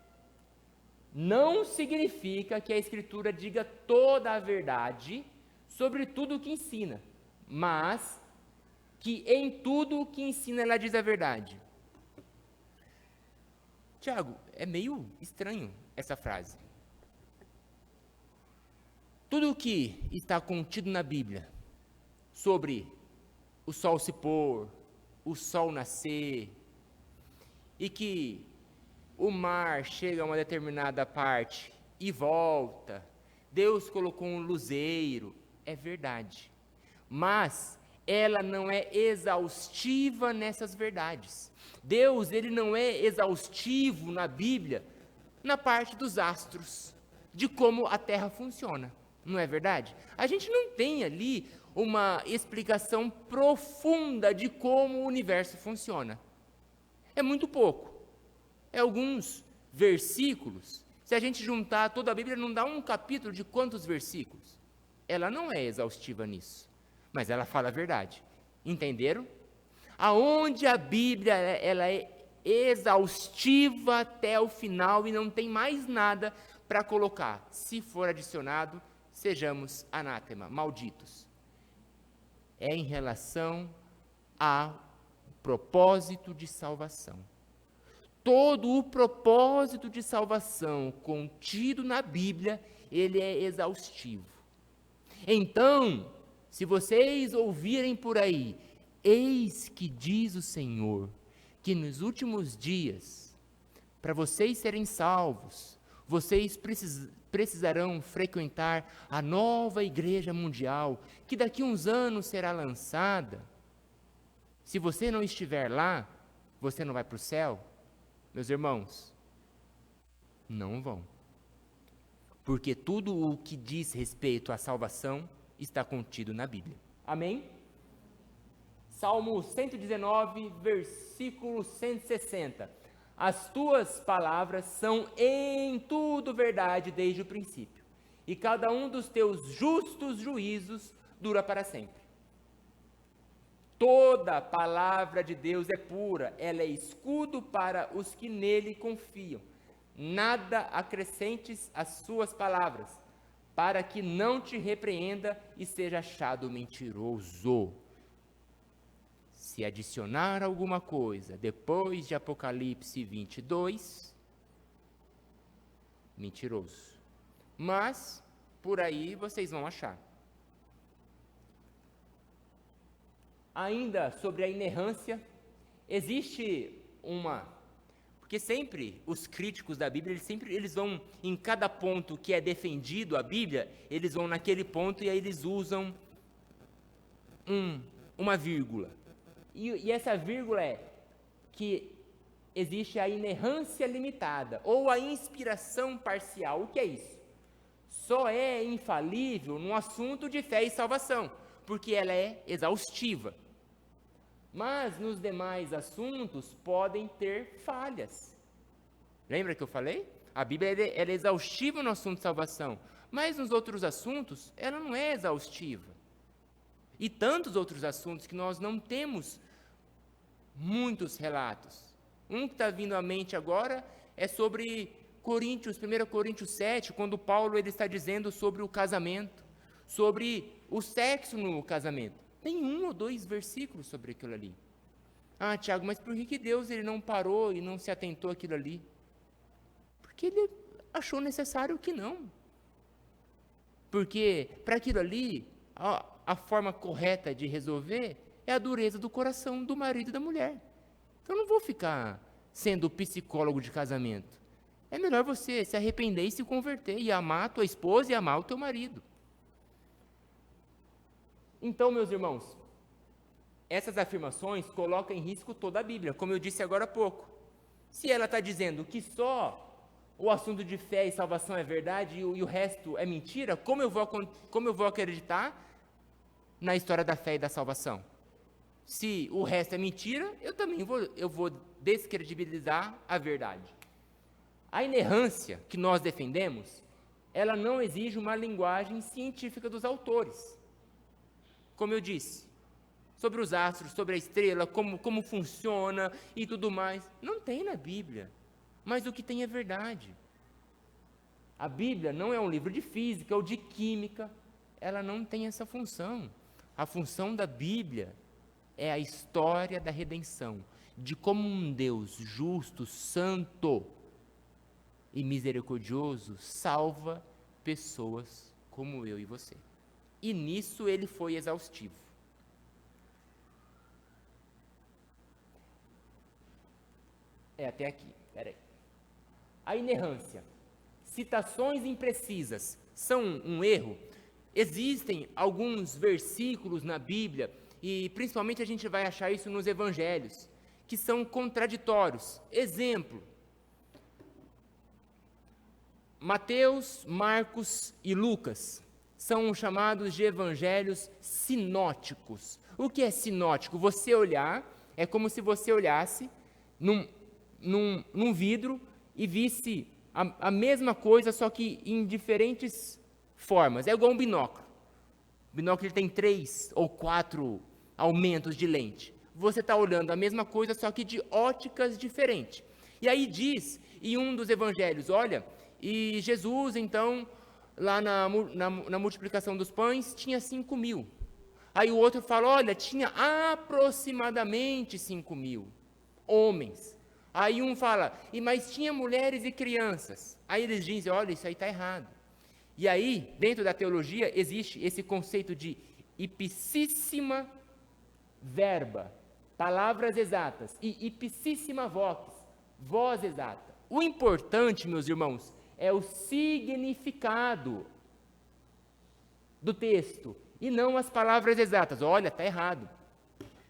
Não significa que a Escritura diga toda a verdade sobre tudo o que ensina, mas que em tudo o que ensina ela diz a verdade. Tiago, é meio estranho essa frase. Tudo o que está contido na Bíblia sobre o sol se pôr, o sol nascer, e que o mar chega a uma determinada parte e volta, Deus colocou um luzeiro, é verdade. Mas ela não é exaustiva nessas verdades. Deus, ele não é exaustivo na Bíblia, na parte dos astros, de como a Terra funciona, não é verdade? A gente não tem ali uma explicação profunda de como o universo funciona. É muito pouco. É alguns versículos. Se a gente juntar toda a Bíblia, não dá um capítulo de quantos versículos? Ela não é exaustiva nisso. Mas ela fala a verdade. Entenderam? Aonde a Bíblia ela é exaustiva até o final e não tem mais nada para colocar. Se for adicionado, sejamos anátema, malditos. É em relação ao propósito de salvação. Todo o propósito de salvação contido na Bíblia, ele é exaustivo. Então, se vocês ouvirem por aí, eis que diz o Senhor, que nos últimos dias, para vocês serem salvos, vocês precisarão frequentar a nova igreja mundial, que daqui a uns anos será lançada. Se você não estiver lá, você não vai para o céu? Meus irmãos, não vão. Porque tudo o que diz respeito à salvação está contido na Bíblia. Amém? Salmo 119, versículo 160. As tuas palavras são em tudo verdade desde o princípio, e cada um dos teus justos juízos dura para sempre. Toda palavra de Deus é pura, ela é escudo para os que nele confiam. Nada acrescentes às suas palavras, para que não te repreenda e seja achado mentiroso. Se adicionar alguma coisa depois de Apocalipse 22, mentiroso. Mas, por aí vocês vão achar. Ainda sobre a inerrância, existe porque sempre os críticos da Bíblia, eles vão em cada ponto que é defendido a Bíblia, eles vão naquele ponto e aí eles usam uma vírgula. E essa vírgula é que existe a inerrância limitada, ou a inspiração parcial. O que é isso? Só é infalível no assunto de fé e salvação, porque ela é exaustiva. Mas nos demais assuntos podem ter falhas. Lembra que eu falei? A Bíblia ela é exaustiva no assunto de salvação, mas nos outros assuntos ela não é exaustiva. E tantos outros assuntos que nós não temos muitos relatos. Um que está vindo à mente agora é sobre Coríntios, 1 Coríntios 7, quando Paulo ele está dizendo sobre o casamento, sobre o sexo no casamento. Tem 1 ou 2 versículos sobre aquilo ali. Ah, Tiago, mas por que Deus ele não parou e não se atentou àquilo ali? Porque ele achou necessário que não. Porque para aquilo ali, a forma correta de resolver é a dureza do coração do marido e da mulher. Então eu não vou ficar sendo psicólogo de casamento. É melhor você se arrepender e se converter, e amar a tua esposa e amar o teu marido. Então, meus irmãos, essas afirmações colocam em risco toda a Bíblia, como eu disse agora há pouco. Se ela está dizendo que só o assunto de fé e salvação é verdade e o resto é mentira, como eu vou acreditar na história da fé e da salvação? Se o resto é mentira, eu vou descredibilizar a verdade. A inerrância que nós defendemos, ela não exige uma linguagem científica dos autores. Como eu disse, sobre os astros, sobre a estrela, como funciona e tudo mais, não tem na Bíblia, mas o que tem é verdade. A Bíblia não é um livro de física ou de química, ela não tem essa função. A função da Bíblia é a história da redenção, de como um Deus justo, santo e misericordioso salva pessoas como eu e você. E nisso ele foi exaustivo. Até aqui, peraí. A inerrância. Citações imprecisas são um erro? Existem alguns versículos na Bíblia, e principalmente a gente vai achar isso nos evangelhos, que são contraditórios. Exemplo: Mateus, Marcos e Lucas são chamados de evangelhos sinóticos. O que é sinótico? Você olhar, é como se você olhasse num vidro e visse a mesma coisa, só que em diferentes formas. É igual um binóculo. O binóculo ele tem 3 ou 4 aumentos de lente. Você está olhando a mesma coisa, só que de óticas diferentes. E aí diz, em um dos evangelhos, olha, e Jesus, então, lá na multiplicação dos pães, tinha 5.000. Aí o outro fala, olha, tinha aproximadamente 5.000 homens. Aí um fala, mas tinha mulheres e crianças. Aí eles dizem, olha, isso aí está errado. E aí, dentro da teologia, existe esse conceito de ipsíssima verba, palavras exatas, e ipsíssima vox, voz exata. O importante, meus irmãos, é o significado do texto, e não as palavras exatas. Olha, está errado.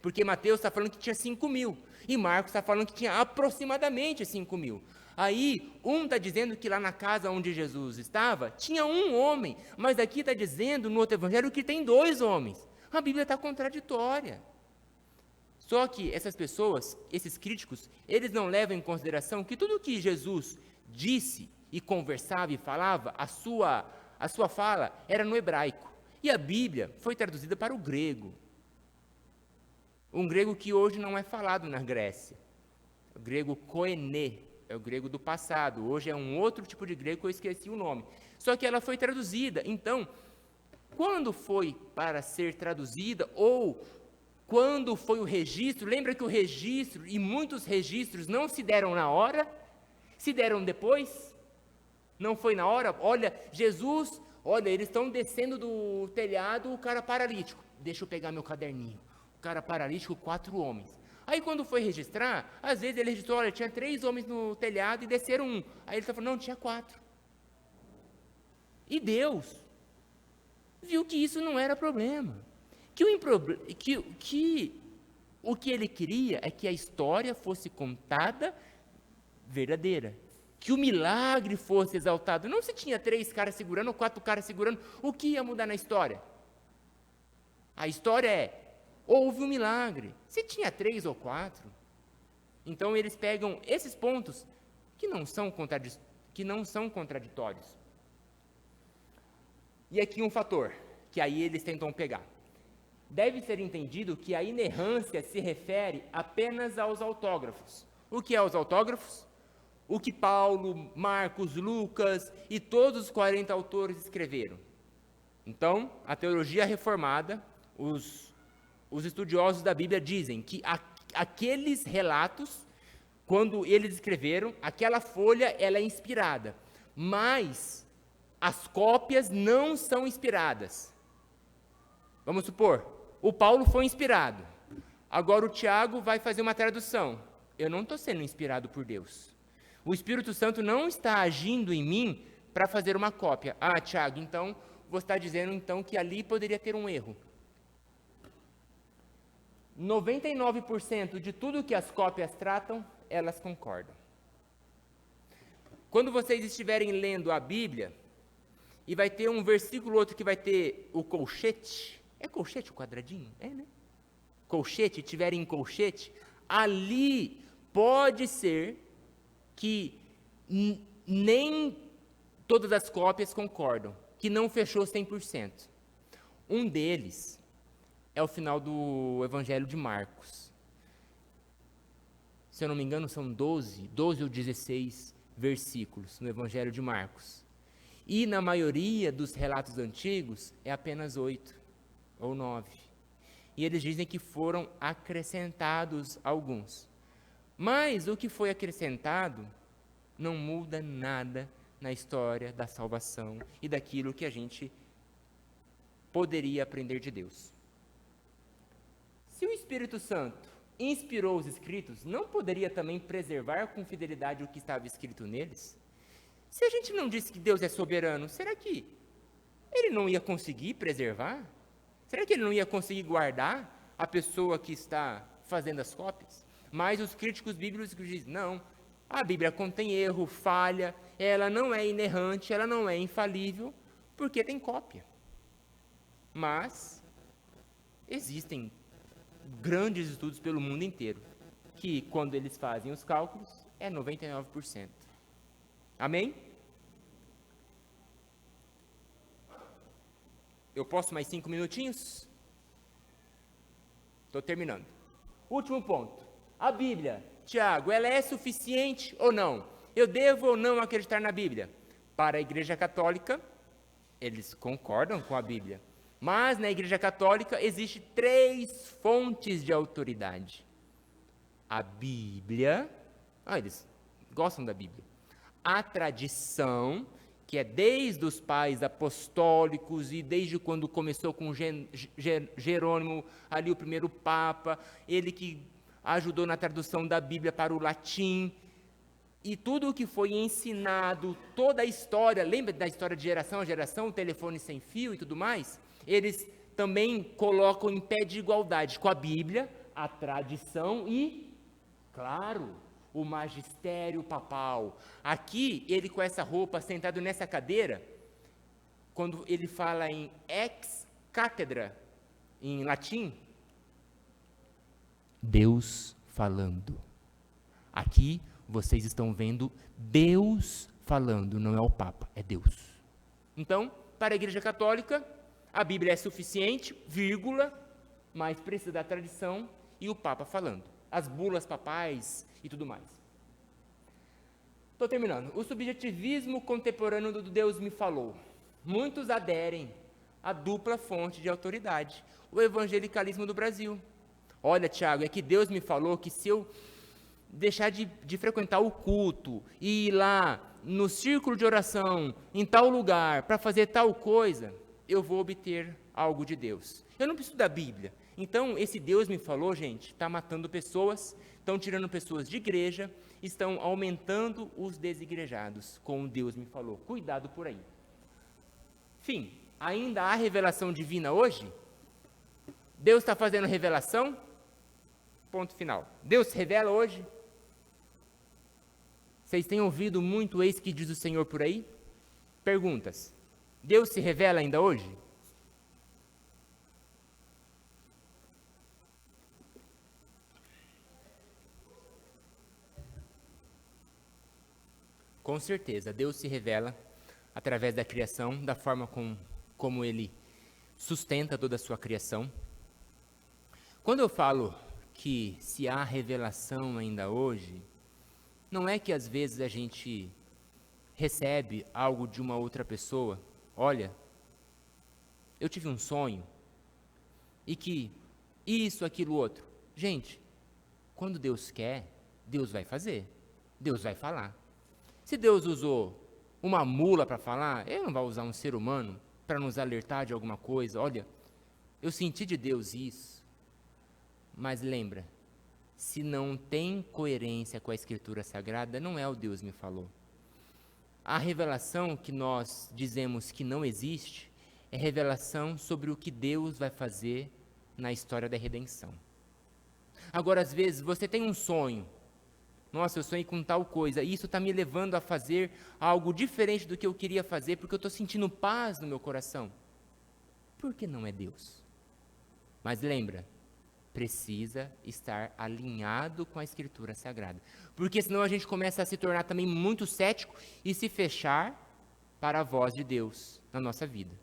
Porque Mateus está falando que tinha 5.000, e Marcos está falando que tinha aproximadamente 5.000. Aí, um está dizendo que lá na casa onde Jesus estava, tinha 1 homem, mas aqui está dizendo, no outro evangelho, que tem 2 homens. A Bíblia está contraditória. Só que essas pessoas, esses críticos, eles não levam em consideração que tudo que Jesus disse e conversava e falava, a sua fala era no hebraico. E a Bíblia foi traduzida para o grego. Um grego que hoje não é falado na Grécia. O grego koiné, é o grego do passado. Hoje é um outro tipo de grego que eu esqueci o nome. Só que ela foi traduzida. Então, quando foi para ser traduzida, ou quando foi o registro, lembra que o registro, e muitos registros não se deram na hora, se deram depois, não foi na hora. Olha, Jesus, olha, eles estão descendo do telhado, o cara paralítico, deixa eu pegar meu caderninho, o cara paralítico, 4 homens. Aí quando foi registrar, às vezes ele registrou, olha, tinha 3 homens no telhado e desceram 1, aí ele está falando, não, tinha 4. E Deus viu que isso não era problema, o que ele queria é que a história fosse contada verdadeira, que o milagre fosse exaltado. Não se tinha 3 caras segurando ou 4 caras segurando, o que ia mudar na história? A história é, houve um milagre. Se tinha 3 ou 4, então eles pegam esses pontos que não são contraditórios. E aqui um fator, que aí eles tentam pegar. Deve ser entendido que a inerrância se refere apenas aos autógrafos. O que é os autógrafos? O que Paulo, Marcos, Lucas e todos os 40 autores escreveram. Então, a teologia reformada, os estudiosos da Bíblia dizem que aqueles relatos, quando eles escreveram, aquela folha ela é inspirada, mas as cópias não são inspiradas. Vamos supor, o Paulo foi inspirado, agora o Tiago vai fazer uma tradução. Eu não estou sendo inspirado por Deus. O Espírito Santo não está agindo em mim para fazer uma cópia. Ah, Tiago, então você está dizendo então que ali poderia ter um erro. 99% de tudo que as cópias tratam, elas concordam. Quando vocês estiverem lendo a Bíblia, e vai ter um versículo outro que vai ter o colchete, é colchete o quadradinho? É, né? Colchete, tiverem em colchete, ali pode ser que nem todas as cópias concordam, que não fechou 100%. Um deles é o final do Evangelho de Marcos. Se eu não me engano, são 12 ou 16 versículos no Evangelho de Marcos. E na maioria dos relatos antigos, é apenas 8 ou 9. E eles dizem que foram acrescentados alguns. Mas o que foi acrescentado não muda nada na história da salvação e daquilo que a gente poderia aprender de Deus. Se o Espírito Santo inspirou os escritos, não poderia também preservar com fidelidade o que estava escrito neles? Se a gente não disse que Deus é soberano, será que ele não ia conseguir preservar? Será que ele não ia conseguir guardar a pessoa que está fazendo as cópias? Mas os críticos bíblicos dizem, não, a Bíblia contém erro, falha, ela não é inerrante, ela não é infalível, porque tem cópia. Mas existem grandes estudos pelo mundo inteiro, que quando eles fazem os cálculos, é 99%. Amém? Eu posso mais 5 minutinhos? Estou terminando. Último ponto. A Bíblia, Tiago, ela é suficiente ou não? Eu devo ou não acreditar na Bíblia? Para a Igreja Católica, eles concordam com a Bíblia. Mas na Igreja Católica existem 3 fontes de autoridade. A Bíblia, eles gostam da Bíblia. A tradição, que é desde os pais apostólicos e desde quando começou com Jerônimo, ali o primeiro Papa, ele que ajudou na tradução da Bíblia para o latim, e tudo o que foi ensinado, toda a história, lembra da história de geração a geração, o telefone sem fio e tudo mais? Eles também colocam em pé de igualdade com a Bíblia, a tradição e, claro, o magistério papal. Aqui, ele com essa roupa, sentado nessa cadeira, quando ele fala em ex cátedra, em latim, Deus falando. Aqui, vocês estão vendo Deus falando, não é o Papa, é Deus. Então, para a Igreja Católica, a Bíblia é suficiente, vírgula, mas precisa da tradição e o Papa falando. As bulas papais e tudo mais. Estou terminando. O subjetivismo contemporâneo do Deus me falou. Muitos aderem à dupla fonte de autoridade, o evangelicalismo do Brasil. Olha, Tiago, é que Deus me falou que se eu deixar de frequentar o culto e ir lá no círculo de oração, em tal lugar, para fazer tal coisa, eu vou obter algo de Deus. Eu não preciso da Bíblia. Então, esse Deus me falou, gente, está matando pessoas, estão tirando pessoas de igreja, estão aumentando os desigrejados, como Deus me falou. Cuidado por aí. Enfim, ainda há revelação divina hoje? Deus está fazendo revelação? Ponto final. Deus se revela hoje? Vocês têm ouvido muito eis que diz o Senhor por aí? Perguntas. Deus se revela ainda hoje? Com certeza, Deus se revela através da criação, da forma como Ele sustenta toda a sua criação. Quando eu falo que se há revelação ainda hoje, não é que às vezes a gente recebe algo de uma outra pessoa, olha, eu tive um sonho, e que isso, aquilo, outro. Gente, quando Deus quer, Deus vai fazer, Deus vai falar. Se Deus usou uma mula para falar, Ele não vai usar um ser humano para nos alertar de alguma coisa. Olha, eu senti de Deus isso. Mas lembra, se não tem coerência com a Escritura Sagrada, não é o Deus me falou. A revelação que nós dizemos que não existe é revelação sobre o que Deus vai fazer na história da redenção. Agora, às vezes, você tem um sonho. Nossa, eu sonhei com tal coisa, e isso está me levando a fazer algo diferente do que eu queria fazer, porque eu estou sentindo paz no meu coração. Por que não é Deus? Mas lembra, precisa estar alinhado com a Escritura Sagrada. Porque senão a gente começa a se tornar também muito cético e se fechar para a voz de Deus na nossa vida.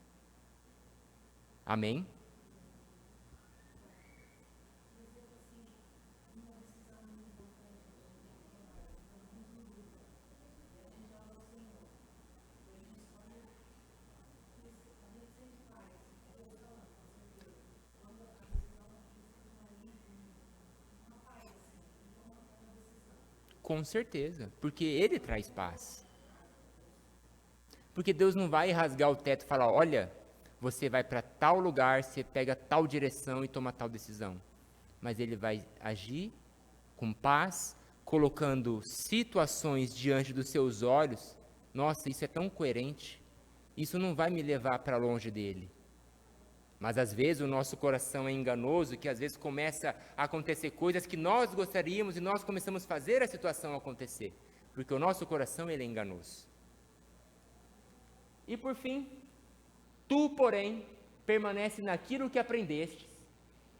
Amém? Com certeza, porque Ele traz paz. Porque Deus não vai rasgar o teto e falar, olha, você vai para tal lugar, você pega tal direção e toma tal decisão. Mas Ele vai agir com paz, colocando situações diante dos seus olhos. Nossa, isso é tão coerente. Isso não vai me levar para longe dEle. Mas às vezes o nosso coração é enganoso, que às vezes começa a acontecer coisas que nós gostaríamos e nós começamos a fazer a situação acontecer. Porque o nosso coração ele é enganoso. E por fim, tu, porém, permanece naquilo que aprendeste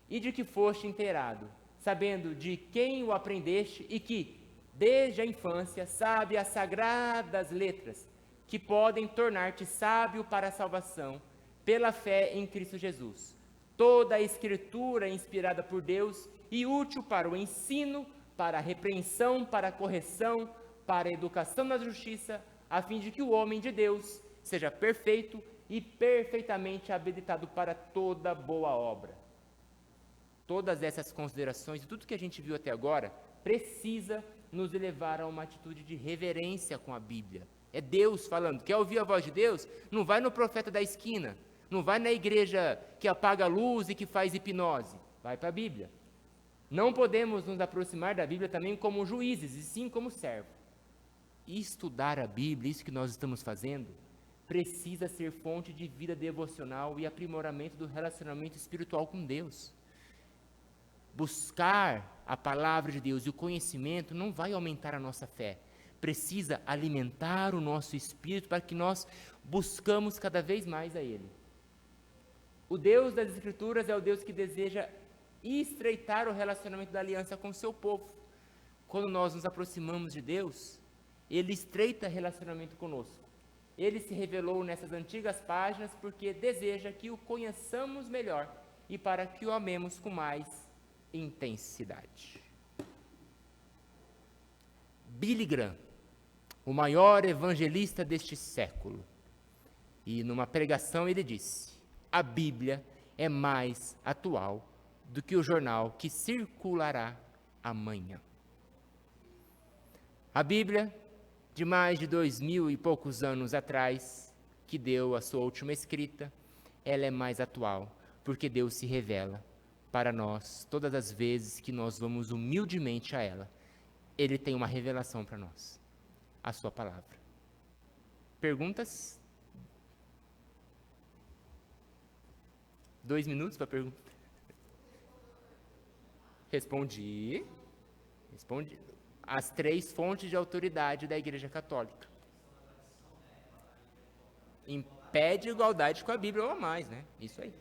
e de que foste inteirado, sabendo de quem o aprendeste e que, desde a infância, sabe as sagradas letras que podem tornar-te sábio para a salvação, pela fé em Cristo Jesus. Toda a Escritura é inspirada por Deus e útil para o ensino, para a repreensão, para a correção, para a educação na justiça, a fim de que o homem de Deus seja perfeito e perfeitamente habilitado para toda boa obra. Todas essas considerações e tudo que a gente viu até agora precisa nos levar a uma atitude de reverência com a Bíblia. É Deus falando. Quer ouvir a voz de Deus? Não vai no profeta da esquina. Não vai na igreja que apaga a luz e que faz hipnose. Vai para a Bíblia. Não podemos nos aproximar da Bíblia também como juízes, e sim como servos. E estudar a Bíblia, isso que nós estamos fazendo, precisa ser fonte de vida devocional e aprimoramento do relacionamento espiritual com Deus. Buscar a palavra de Deus e o conhecimento não vai aumentar a nossa fé. Precisa alimentar o nosso espírito para que nós buscamos cada vez mais a Ele. O Deus das Escrituras é o Deus que deseja estreitar o relacionamento da aliança com o seu povo. Quando nós nos aproximamos de Deus, Ele estreita relacionamento conosco. Ele se revelou nessas antigas páginas porque deseja que o conheçamos melhor e para que o amemos com mais intensidade. Billy Graham, o maior evangelista deste século, e numa pregação ele disse: a Bíblia é mais atual do que o jornal que circulará amanhã. A Bíblia, de mais de 2000 e poucos anos atrás, que deu a sua última escrita, ela é mais atual, porque Deus se revela para nós todas as vezes que nós vamos humildemente a ela. Ele tem uma revelação para nós, a sua palavra. Perguntas? 2 minutos para pergunta. Respondi. As 3 fontes de autoridade da Igreja Católica. Impede igualdade com a Bíblia ou a mais, né? Isso aí.